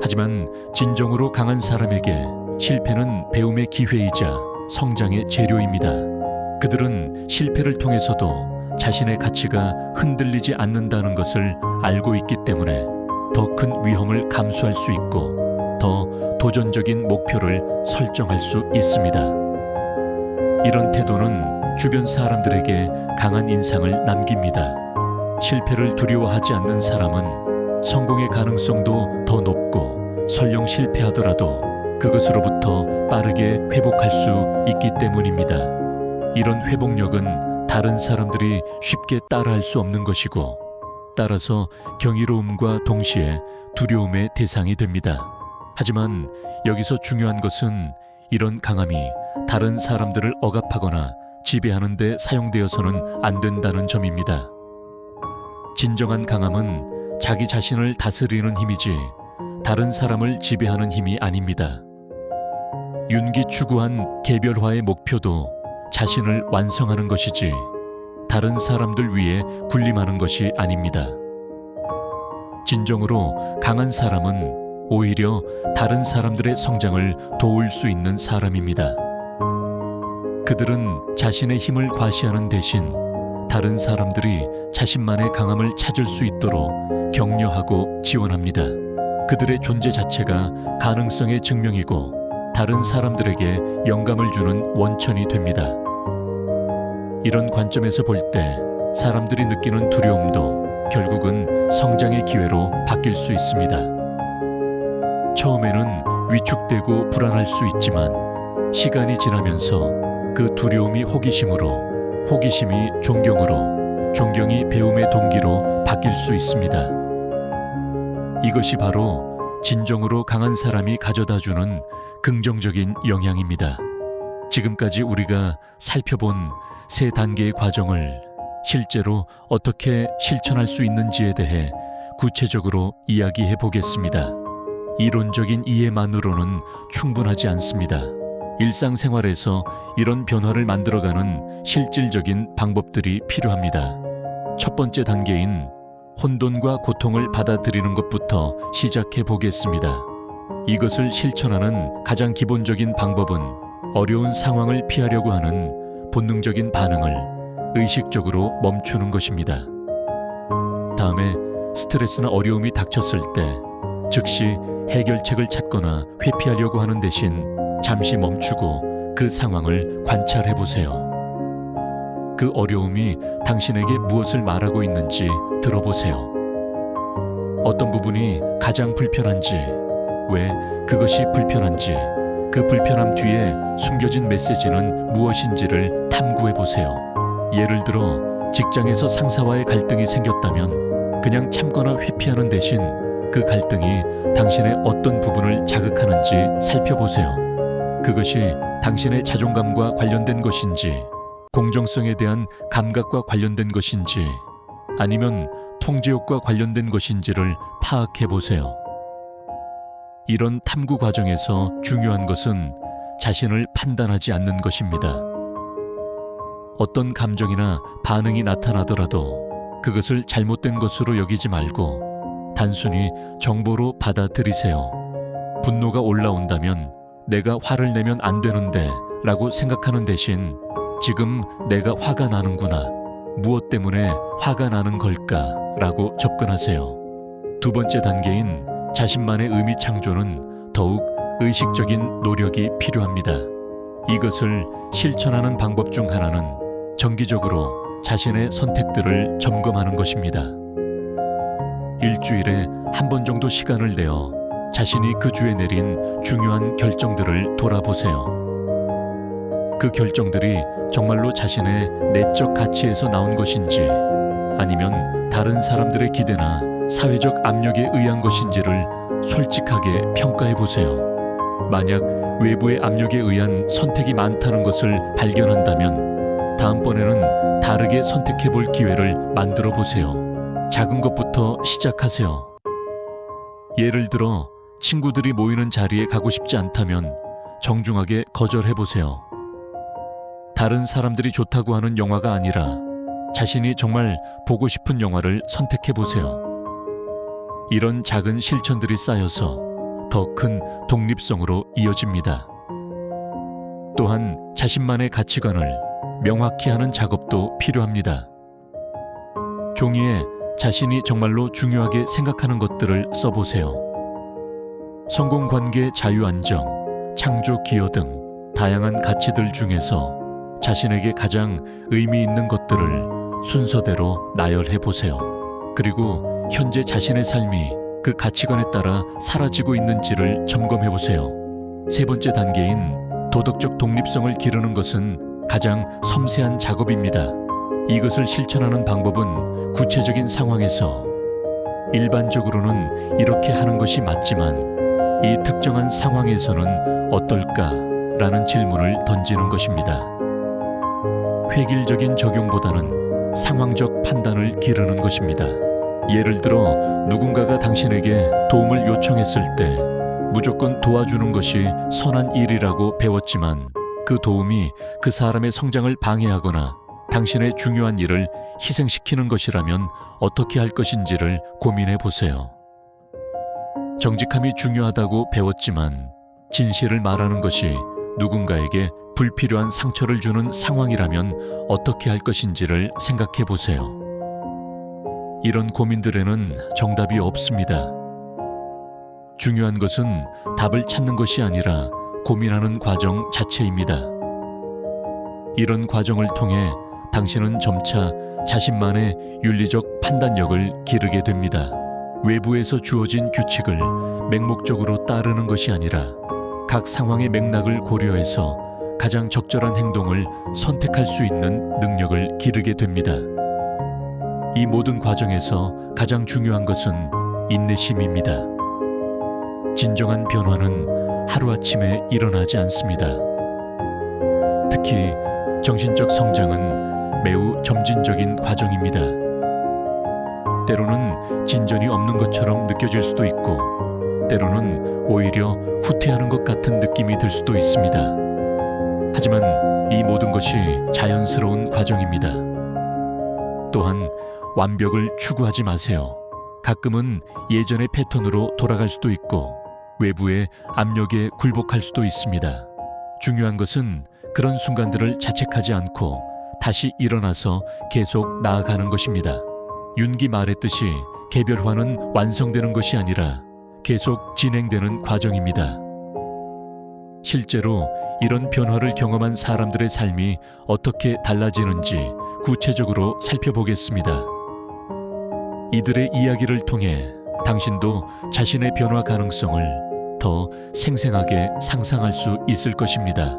하지만 진정으로 강한 사람에게 실패는 배움의 기회이자 성장의 재료입니다. 그들은 실패를 통해서도 자신의 가치가 흔들리지 않는다는 것을 알고 있기 때문에 더 큰 위험을 감수할 수 있고 더 도전적인 목표를 설정할 수 있습니다. 이런 태도는 주변 사람들에게 강한 인상을 남깁니다. 실패를 두려워하지 않는 사람은 성공의 가능성도 더 높고 설령 실패하더라도 그것으로부터 빠르게 회복할 수 있기 때문입니다. 이런 회복력은 다른 사람들이 쉽게 따라할 수 없는 것이고, 따라서 경이로움과 동시에 두려움의 대상이 됩니다. 하지만 여기서 중요한 것은 이런 강함이 다른 사람들을 억압하거나 지배하는 데 사용되어서는 안 된다는 점입니다. 진정한 강함은 자기 자신을 다스리는 힘이지 다른 사람을 지배하는 힘이 아닙니다. 윤기 추구한 개별화의 목표도 자신을 완성하는 것이지 다른 사람들 위해 군림하는 것이 아닙니다. 진정으로 강한 사람은 오히려 다른 사람들의 성장을 도울 수 있는 사람입니다. 그들은 자신의 힘을 과시하는 대신 다른 사람들이 자신만의 강함을 찾을 수 있도록 격려하고 지원합니다. 그들의 존재 자체가 가능성의 증명이고 다른 사람들에게 영감을 주는 원천이 됩니다. 이런 관점에서 볼 때 사람들이 느끼는 두려움도 결국은 성장의 기회로 바뀔 수 있습니다. 처음에는 위축되고 불안할 수 있지만 시간이 지나면서 그 두려움이 호기심으로, 호기심이 존경으로, 존경이 배움의 동기로 바뀔 수 있습니다. 이것이 바로 진정으로 강한 사람이 가져다주는 긍정적인 영향입니다. 지금까지 우리가 살펴본 세 단계의 과정을 실제로 어떻게 실천할 수 있는지에 대해 구체적으로 이야기해 보겠습니다. 이론적인 이해만으로는 충분하지 않습니다. 일상생활에서 이런 변화를 만들어가는 실질적인 방법들이 필요합니다. 첫 번째 단계인 혼돈과 고통을 받아들이는 것부터 시작해 보겠습니다. 이것을 실천하는 가장 기본적인 방법은 어려운 상황을 피하려고 하는 본능적인 반응을 의식적으로 멈추는 것입니다. 다음에 스트레스나 어려움이 닥쳤을 때 즉시 해결책을 찾거나 회피하려고 하는 대신 잠시 멈추고 그 상황을 관찰해 보세요. 그 어려움이 당신에게 무엇을 말하고 있는지 들어보세요. 어떤 부분이 가장 불편한지, 왜 그것이 불편한지, 그 불편함 뒤에 숨겨진 메시지는 무엇인지를 탐구해 보세요. 예를 들어 직장에서 상사와의 갈등이 생겼다면 그냥 참거나 회피하는 대신 그 갈등이 당신의 어떤 부분을 자극하는지 살펴보세요. 그것이 당신의 자존감과 관련된 것인지, 공정성에 대한 감각과 관련된 것인지, 아니면 통제욕과 관련된 것인지를 파악해 보세요. 이런 탐구 과정에서 중요한 것은 자신을 판단하지 않는 것입니다. 어떤 감정이나 반응이 나타나더라도 그것을 잘못된 것으로 여기지 말고 단순히 정보로 받아들이세요. 분노가 올라온다면 내가 화를 내면 안 되는데 라고 생각하는 대신 지금 내가 화가 나는구나, 무엇 때문에 화가 나는 걸까 라고 접근하세요. 두 번째 단계인 자신만의 의미 창조는 더욱 의식적인 노력이 필요합니다. 이것을 실천하는 방법 중 하나는 정기적으로 자신의 선택들을 점검하는 것입니다. 일주일에 한 번 정도 시간을 내어 자신이 그 주에 내린 중요한 결정들을 돌아보세요. 그 결정들이 정말로 자신의 내적 가치에서 나온 것인지, 아니면 다른 사람들의 기대나 사회적 압력에 의한 것인지를 솔직하게 평가해 보세요. 만약 외부의 압력에 의한 선택이 많다는 것을 발견한다면 다음번에는 다르게 선택해 볼 기회를 만들어 보세요. 작은 것부터 시작하세요. 예를 들어 친구들이 모이는 자리에 가고 싶지 않다면 정중하게 거절해 보세요. 다른 사람들이 좋다고 하는 영화가 아니라 자신이 정말 보고 싶은 영화를 선택해 보세요. 이런 작은 실천들이 쌓여서 더 큰 독립성으로 이어집니다. 또한 자신만의 가치관을 명확히 하는 작업도 필요합니다. 종이에 자신이 정말로 중요하게 생각하는 것들을 써보세요. 성공관계, 자유안정, 창조, 기여 등 다양한 가치들 중에서 자신에게 가장 의미 있는 것들을 순서대로 나열해 보세요. 그리고 현재 자신의 삶이 그 가치관에 따라 사라지고 있는지를 점검해 보세요. 세 번째 단계인 도덕적 독립성을 기르는 것은 가장 섬세한 작업입니다. 이것을 실천하는 방법은 구체적인 상황에서 일반적으로는 이렇게 하는 것이 맞지만 이 특정한 상황에서는 어떨까라는 질문을 던지는 것입니다. 획일적인 적용보다는 상황적 판단을 기르는 것입니다. 예를 들어 누군가가 당신에게 도움을 요청했을 때 무조건 도와주는 것이 선한 일이라고 배웠지만 그 도움이 그 사람의 성장을 방해하거나 당신의 중요한 일을 희생시키는 것이라면 어떻게 할 것인지를 고민해 보세요. 정직함이 중요하다고 배웠지만 진실을 말하는 것이 누군가에게 불필요한 상처를 주는 상황이라면 어떻게 할 것인지를 생각해 보세요. 이런 고민들에는 정답이 없습니다. 중요한 것은 답을 찾는 것이 아니라 고민하는 과정 자체입니다. 이런 과정을 통해 당신은 점차 자신만의 윤리적 판단력을 기르게 됩니다. 외부에서 주어진 규칙을 맹목적으로 따르는 것이 아니라 각 상황의 맥락을 고려해서 가장 적절한 행동을 선택할 수 있는 능력을 기르게 됩니다. 이 모든 과정에서 가장 중요한 것은 인내심입니다. 진정한 변화는 하루아침에 일어나지 않습니다. 특히 정신적 성장은 매우 점진적인 과정입니다. 때로는 진전이 없는 것처럼 느껴질 수도 있고, 때로는 오히려 후퇴하는 것 같은 느낌이 들 수도 있습니다. 하지만 이 모든 것이 자연스러운 과정입니다. 또한 완벽을 추구하지 마세요. 가끔은 예전의 패턴으로 돌아갈 수도 있고 외부의 압력에 굴복할 수도 있습니다. 중요한 것은 그런 순간들을 자책하지 않고 다시 일어나서 계속 나아가는 것입니다. 윤기 말했듯이 개별화는 완성되는 것이 아니라 계속 진행되는 과정입니다. 실제로 이런 변화를 경험한 사람들의 삶이 어떻게 달라지는지 구체적으로 살펴보겠습니다. 이들의 이야기를 통해 당신도 자신의 변화 가능성을 더 생생하게 상상할 수 있을 것입니다.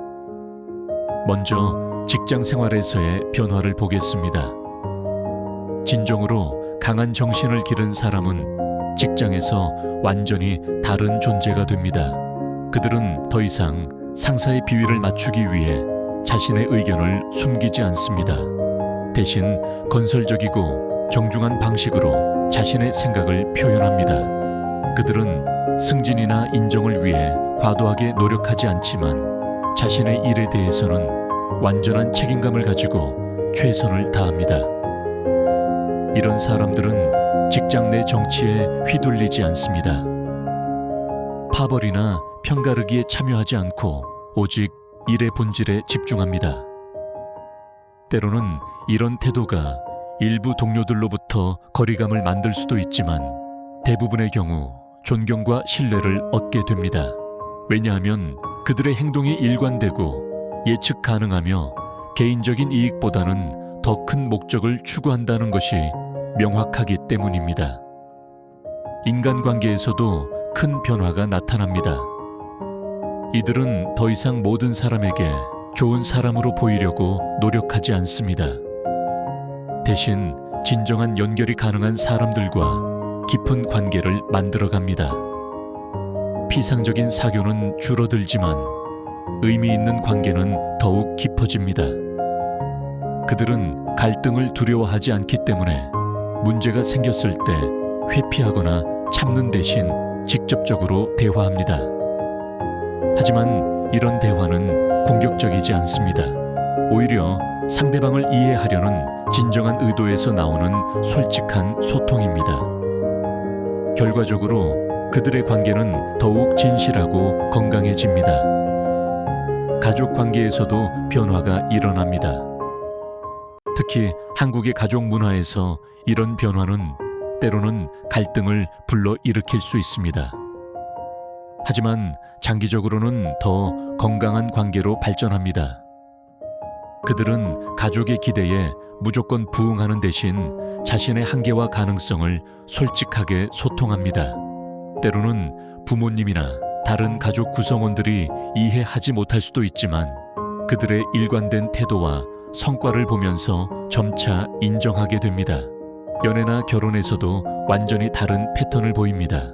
먼저 직장 생활에서의 변화를 보겠습니다. 진정으로 강한 정신을 기른 사람은 직장에서 완전히 다른 존재가 됩니다. 그들은 더 이상 상사의 비위를 맞추기 위해 자신의 의견을 숨기지 않습니다. 대신 건설적이고 정중한 방식으로 자신의 생각을 표현합니다. 그들은 승진이나 인정을 위해 과도하게 노력하지 않지만 자신의 일에 대해서는 완전한 책임감을 가지고 최선을 다합니다. 이런 사람들은 직장 내 정치에 휘둘리지 않습니다. 파벌이나 편가르기에 참여하지 않고 오직 일의 본질에 집중합니다. 때로는 이런 태도가 일부 동료들로부터 거리감을 만들 수도 있지만 대부분의 경우 존경과 신뢰를 얻게 됩니다. 왜냐하면 그들의 행동이 일관되고 예측 가능하며 개인적인 이익보다는 더 큰 목적을 추구한다는 것이 명확하기 때문입니다. 인간관계에서도 큰 변화가 나타납니다. 이들은 더 이상 모든 사람에게 좋은 사람으로 보이려고 노력하지 않습니다. 대신 진정한 연결이 가능한 사람들과 깊은 관계를 만들어갑니다. 피상적인 사교는 줄어들지만 의미 있는 관계는 더욱 깊어집니다. 그들은 갈등을 두려워하지 않기 때문에 문제가 생겼을 때 회피하거나 참는 대신 직접적으로 대화합니다. 하지만 이런 대화는 공격적이지 않습니다. 오히려 상대방을 이해하려는 진정한 의도에서 나오는 솔직한 소통입니다. 결과적으로 그들의 관계는 더욱 진실하고 건강해집니다. 가족 관계에서도 변화가 일어납니다. 특히 한국의 가족 문화에서 이런 변화는 때로는 갈등을 불러일으킬 수 있습니다. 하지만 장기적으로는 더 건강한 관계로 발전합니다. 그들은 가족의 기대에 무조건 부응하는 대신 자신의 한계와 가능성을 솔직하게 소통합니다. 때로는 부모님이나 다른 가족 구성원들이 이해하지 못할 수도 있지만 그들의 일관된 태도와 성과를 보면서 점차 인정하게 됩니다. 연애나 결혼에서도 완전히 다른 패턴을 보입니다.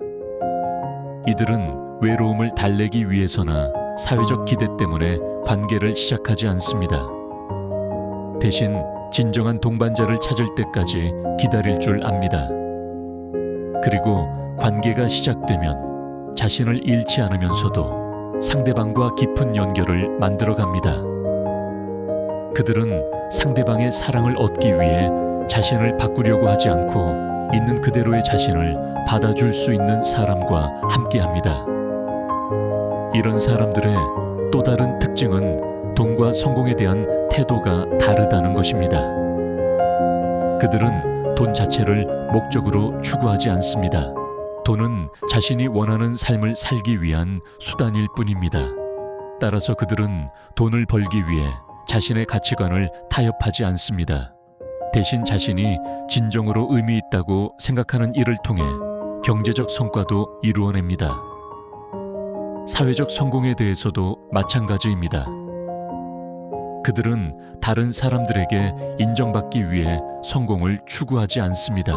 이들은 외로움을 달래기 위해서나 사회적 기대 때문에 관계를 시작하지 않습니다. 대신 진정한 동반자를 찾을 때까지 기다릴 줄 압니다. 그리고 관계가 시작되면 자신을 잃지 않으면서도 상대방과 깊은 연결을 만들어갑니다. 그들은 상대방의 사랑을 얻기 위해 자신을 바꾸려고 하지 않고 있는 그대로의 자신을 받아줄 수 있는 사람과 함께합니다. 이런 사람들의 또 다른 특징은 돈과 성공에 대한 태도가 다르다는 것입니다. 그들은 돈 자체를 목적으로 추구하지 않습니다. 돈은 자신이 원하는 삶을 살기 위한 수단일 뿐입니다. 따라서 그들은 돈을 벌기 위해 자신의 가치관을 타협하지 않습니다. 대신 자신이 진정으로 의미 있다고 생각하는 일을 통해 경제적 성과도 이루어냅니다. 사회적 성공에 대해서도 마찬가지입니다. 그들은 다른 사람들에게 인정받기 위해 성공을 추구하지 않습니다.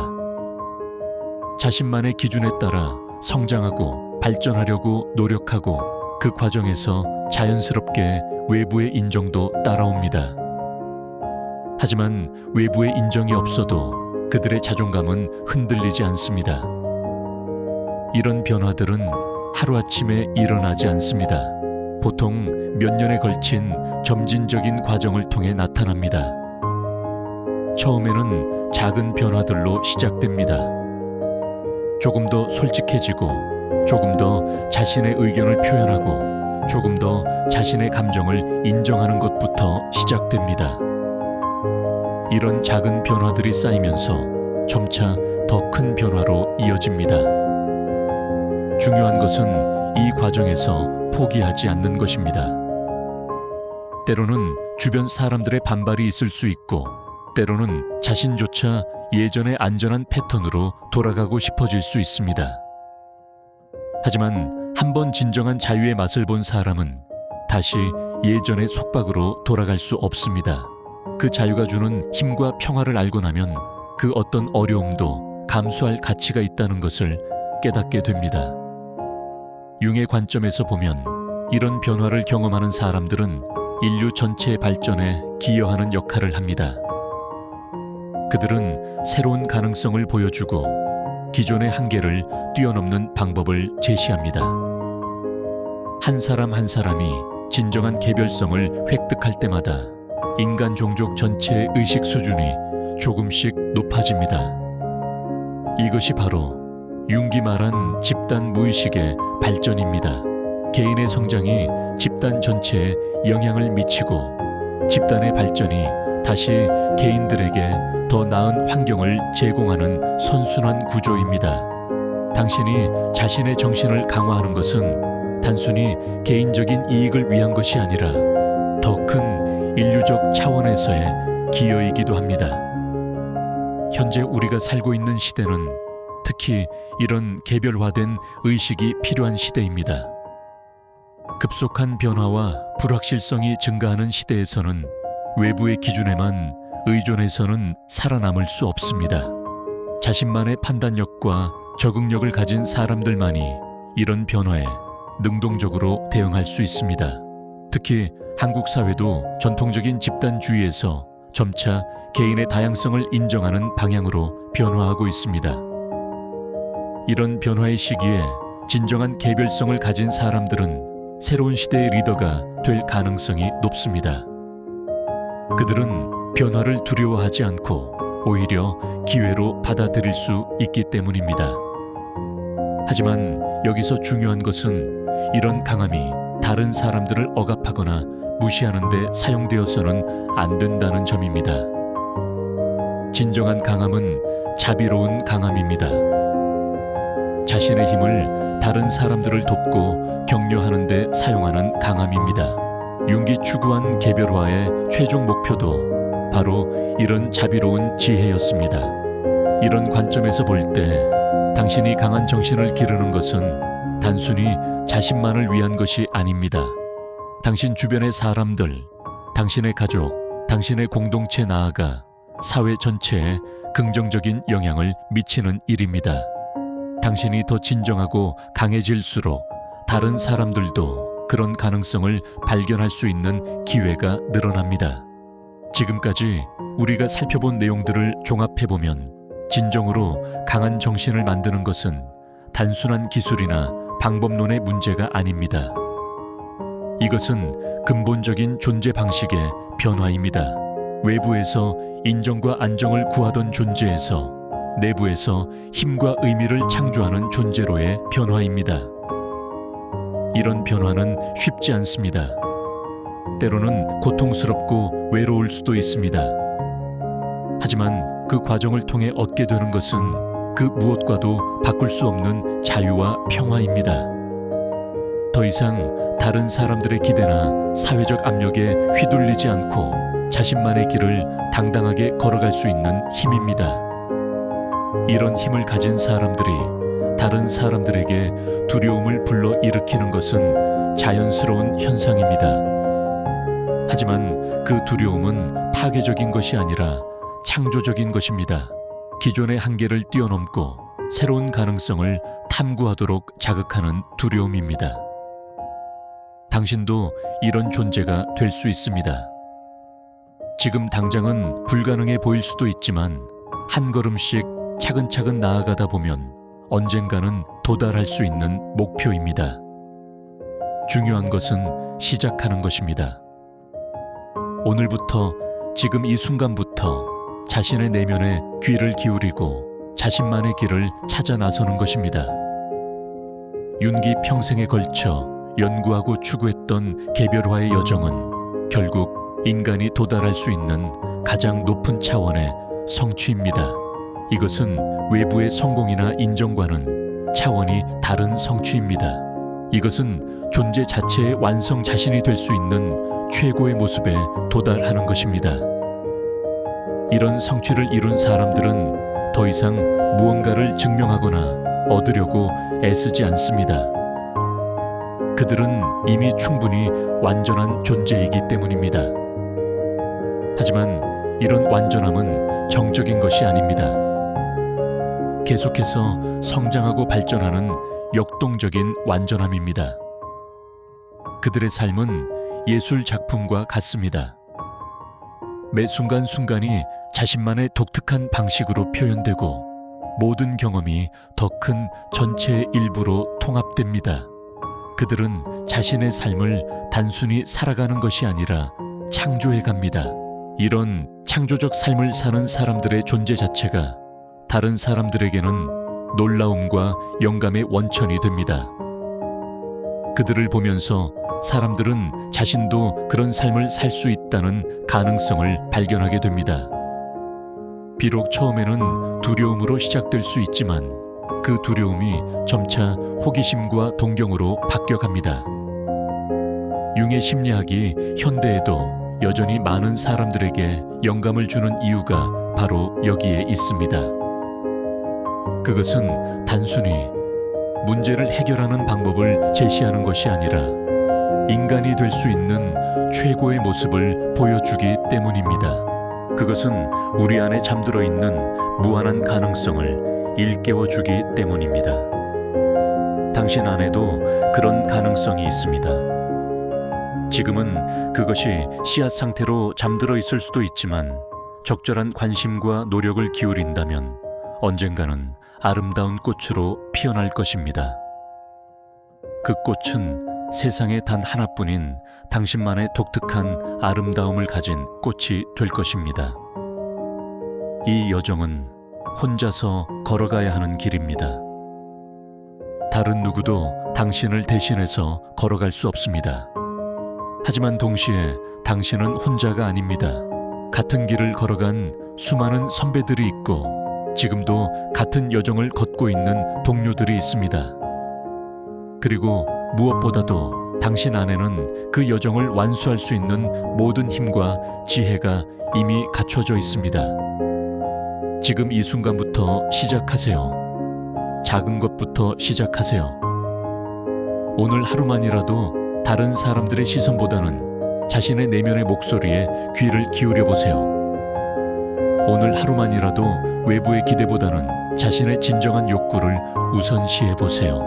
자신만의 기준에 따라 성장하고 발전하려고 노력하고 그 과정에서 자연스럽게 외부의 인정도 따라옵니다. 하지만 외부의 인정이 없어도 그들의 자존감은 흔들리지 않습니다. 이런 변화들은 하루아침에 일어나지 않습니다. 보통 몇 년에 걸친 점진적인 과정을 통해 나타납니다. 처음에는 작은 변화들로 시작됩니다. 조금 더 솔직해지고, 조금 더 자신의 의견을 표현하고, 조금 더 자신의 감정을 인정하는 것부터 시작됩니다. 이런 작은 변화들이 쌓이면서 점차 더 큰 변화로 이어집니다. 중요한 것은 이 과정에서 포기하지 않는 것입니다. 때로는 주변 사람들의 반발이 있을 수 있고, 때로는 자신조차 예전의 안전한 패턴으로 돌아가고 싶어질 수 있습니다. 하지만 한번 진정한 자유의 맛을 본 사람은 다시 예전의 속박으로 돌아갈 수 없습니다. 그 자유가 주는 힘과 평화를 알고 나면 그 어떤 어려움도 감수할 가치가 있다는 것을 깨닫게 됩니다. 융의 관점에서 보면 이런 변화를 경험하는 사람들은 인류 전체의 발전에 기여하는 역할을 합니다. 그들은 새로운 가능성을 보여주고 기존의 한계를 뛰어넘는 방법을 제시합니다. 한 사람 한 사람이 진정한 개별성을 획득할 때마다 인간 종족 전체의 의식 수준이 조금씩 높아집니다. 이것이 바로 융기 말한 집단 무의식의 발전입니다. 개인의 성장이 집단 전체에 영향을 미치고 집단의 발전이 다시 개인들에게 더 나은 환경을 제공하는 선순환 구조입니다. 당신이 자신의 정신을 강화하는 것은 단순히 개인적인 이익을 위한 것이 아니라 더 큰 인류적 차원에서의 기여이기도 합니다. 현재 우리가 살고 있는 시대는 특히 이런 개별화된 의식이 필요한 시대입니다. 급속한 변화와 불확실성이 증가하는 시대에서는 외부의 기준에만 의존해서는 살아남을 수 없습니다. 자신만의 판단력과 적응력을 가진 사람들만이 이런 변화에 능동적으로 대응할 수 있습니다. 특히 한국 사회도 전통적인 집단주의에서 점차 개인의 다양성을 인정하는 방향으로 변화하고 있습니다. 이런 변화의 시기에 진정한 개별성을 가진 사람들은 새로운 시대의 리더가 될 가능성이 높습니다. 그들은 변화를 두려워하지 않고 오히려 기회로 받아들일 수 있기 때문입니다. 하지만 여기서 중요한 것은 이런 강함이 다른 사람들을 억압하거나 무시하는 데 사용되어서는 안 된다는 점입니다. 진정한 강함은 자비로운 강함입니다. 자신의 힘을 다른 사람들을 돕고 격려하는 데 사용하는 강함입니다. 융기 추구한 개별화의 최종 목표도 바로 이런 자비로운 지혜였습니다. 이런 관점에서 볼 때 당신이 강한 정신을 기르는 것은 단순히 자신만을 위한 것이 아닙니다. 당신 주변의 사람들, 당신의 가족, 당신의 공동체 나아가 사회 전체에 긍정적인 영향을 미치는 일입니다. 당신이 더 진정하고 강해질수록 다른 사람들도 그런 가능성을 발견할 수 있는 기회가 늘어납니다. 지금까지 우리가 살펴본 내용들을 종합해보면 진정으로 강한 정신을 만드는 것은 단순한 기술이나 방법론의 문제가 아닙니다. 이것은 근본적인 존재 방식의 변화입니다. 외부에서 인정과 안정을 구하던 존재에서 내부에서 힘과 의미를 창조하는 존재로의 변화입니다. 이런 변화는 쉽지 않습니다. 때로는 고통스럽고 외로울 수도 있습니다. 하지만 그 과정을 통해 얻게 되는 것은 그 무엇과도 바꿀 수 없는 자유와 평화입니다. 더 이상 다른 사람들의 기대나 사회적 압력에 휘둘리지 않고 자신만의 길을 당당하게 걸어갈 수 있는 힘입니다. 이런 힘을 가진 사람들이 다른 사람들에게 두려움을 불러일으키는 것은 자연스러운 현상입니다. 하지만 그 두려움은 파괴적인 것이 아니라 창조적인 것입니다. 기존의 한계를 뛰어넘고 새로운 가능성을 탐구하도록 자극하는 두려움입니다. 당신도 이런 존재가 될 수 있습니다. 지금 당장은 불가능해 보일 수도 있지만 한 걸음씩 차근차근 나아가다 보면 언젠가는 도달할 수 있는 목표입니다. 중요한 것은 시작하는 것입니다. 오늘부터, 지금 이 순간부터 자신의 내면에 귀를 기울이고 자신만의 길을 찾아 나서는 것입니다. 윤기 평생에 걸쳐 연구하고 추구했던 개별화의 여정은 결국 인간이 도달할 수 있는 가장 높은 차원의 성취입니다. 이것은 외부의 성공이나 인정과는 차원이 다른 성취입니다. 이것은 존재 자체의 완성 자신이 될 수 있는 최고의 모습에 도달하는 것입니다. 이런 성취를 이룬 사람들은 더 이상 무언가를 증명하거나 얻으려고 애쓰지 않습니다. 그들은 이미 충분히 완전한 존재이기 때문입니다. 하지만 이런 완전함은 정적인 것이 아닙니다. 계속해서 성장하고 발전하는 역동적인 완전함입니다. 그들의 삶은 예술 작품과 같습니다. 매 순간순간이 자신만의 독특한 방식으로 표현되고 모든 경험이 더 큰 전체의 일부로 통합됩니다. 그들은 자신의 삶을 단순히 살아가는 것이 아니라 창조해 갑니다. 이런 창조적 삶을 사는 사람들의 존재 자체가 다른 사람들에게는 놀라움과 영감의 원천이 됩니다. 그들을 보면서 사람들은 자신도 그런 삶을 살 수 있다는 가능성을 발견하게 됩니다. 비록 처음에는 두려움으로 시작될 수 있지만 그 두려움이 점차 호기심과 동경으로 바뀌어갑니다. 융의 심리학이 현대에도 여전히 많은 사람들에게 영감을 주는 이유가 바로 여기에 있습니다. 그것은 단순히 문제를 해결하는 방법을 제시하는 것이 아니라 인간이 될 수 있는 최고의 모습을 보여주기 때문입니다. 그것은 우리 안에 잠들어 있는 무한한 가능성을 일깨워주기 때문입니다. 당신 안에도 그런 가능성이 있습니다. 지금은 그것이 씨앗 상태로 잠들어 있을 수도 있지만 적절한 관심과 노력을 기울인다면 언젠가는 아름다운 꽃으로 피어날 것입니다. 그 꽃은 세상에 단 하나뿐인 당신만의 독특한 아름다움을 가진 꽃이 될 것입니다. 이 여정은 혼자서 걸어가야 하는 길입니다. 다른 누구도 당신을 대신해서 걸어갈 수 없습니다. 하지만 동시에 당신은 혼자가 아닙니다. 같은 길을 걸어간 수많은 선배들이 있고 지금도 같은 여정을 걷고 있는 동료들이 있습니다. 그리고 무엇보다도 당신 안에는 그 여정을 완수할 수 있는 모든 힘과 지혜가 이미 갖춰져 있습니다. 지금 이 순간부터 시작하세요. 작은 것부터 시작하세요. 오늘 하루만이라도 다른 사람들의 시선보다는 자신의 내면의 목소리에 귀를 기울여 보세요. 오늘 하루만이라도 외부의 기대보다는 자신의 진정한 욕구를 우선시해 보세요.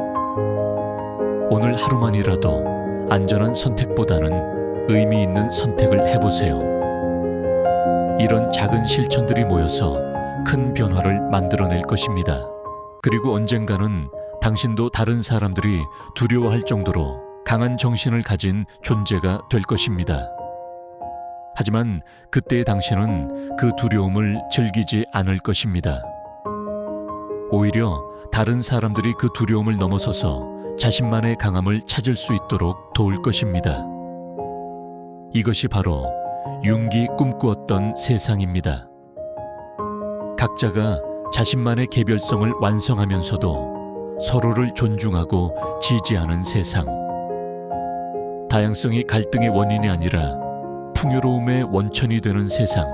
오늘 하루만이라도 안전한 선택보다는 의미 있는 선택을 해보세요. 이런 작은 실천들이 모여서 큰 변화를 만들어낼 것입니다. 그리고 언젠가는 당신도 다른 사람들이 두려워할 정도로 강한 정신을 가진 존재가 될 것입니다. 하지만 그때의 당신은 그 두려움을 즐기지 않을 것입니다. 오히려 다른 사람들이 그 두려움을 넘어서서 자신만의 강함을 찾을 수 있도록 도울 것입니다. 이것이 바로 융기 꿈꾸었던 세상입니다. 각자가 자신만의 개별성을 완성하면서도 서로를 존중하고 지지하는 세상. 다양성이 갈등의 원인이 아니라 풍요로움의 원천이 되는 세상.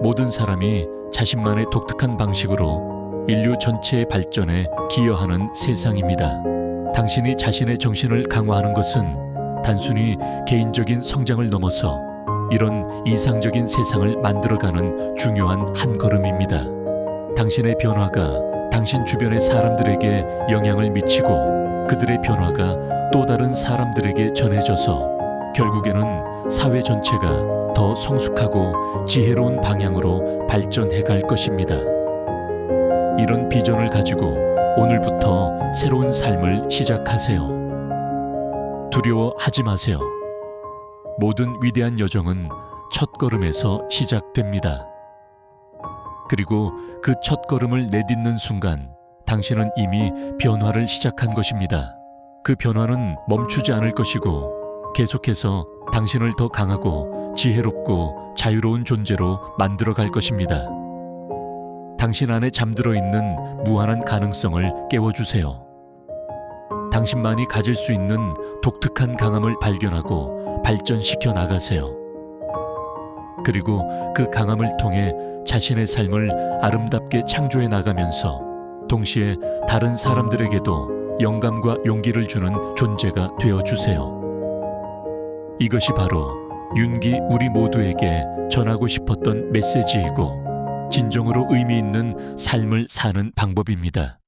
모든 사람이 자신만의 독특한 방식으로 인류 전체의 발전에 기여하는 세상입니다. 당신이 자신의 정신을 강화하는 것은 단순히 개인적인 성장을 넘어서 이런 이상적인 세상을 만들어가는 중요한 한 걸음입니다. 당신의 변화가 당신 주변의 사람들에게 영향을 미치고 그들의 변화가 또 다른 사람들에게 전해져서 결국에는 사회 전체가 더 성숙하고 지혜로운 방향으로 발전해 갈 것입니다. 이런 비전을 가지고 오늘부터 새로운 삶을 시작하세요. 두려워하지 마세요. 모든 위대한 여정은 첫걸음에서 시작됩니다. 그리고 그 첫걸음을 내딛는 순간 당신은 이미 변화를 시작한 것입니다. 그 변화는 멈추지 않을 것이고 계속해서 당신을 더 강하고 지혜롭고 자유로운 존재로 만들어 갈 것입니다. 당신 안에 잠들어 있는 무한한 가능성을 깨워주세요. 당신만이 가질 수 있는 독특한 강함을 발견하고 발전시켜 나가세요. 그리고 그 강함을 통해 자신의 삶을 아름답게 창조해 나가면서 동시에 다른 사람들에게도 영감과 용기를 주는 존재가 되어주세요. 이것이 바로 윤기 우리 모두에게 전하고 싶었던 메시지이고 진정으로 의미 있는 삶을 사는 방법입니다.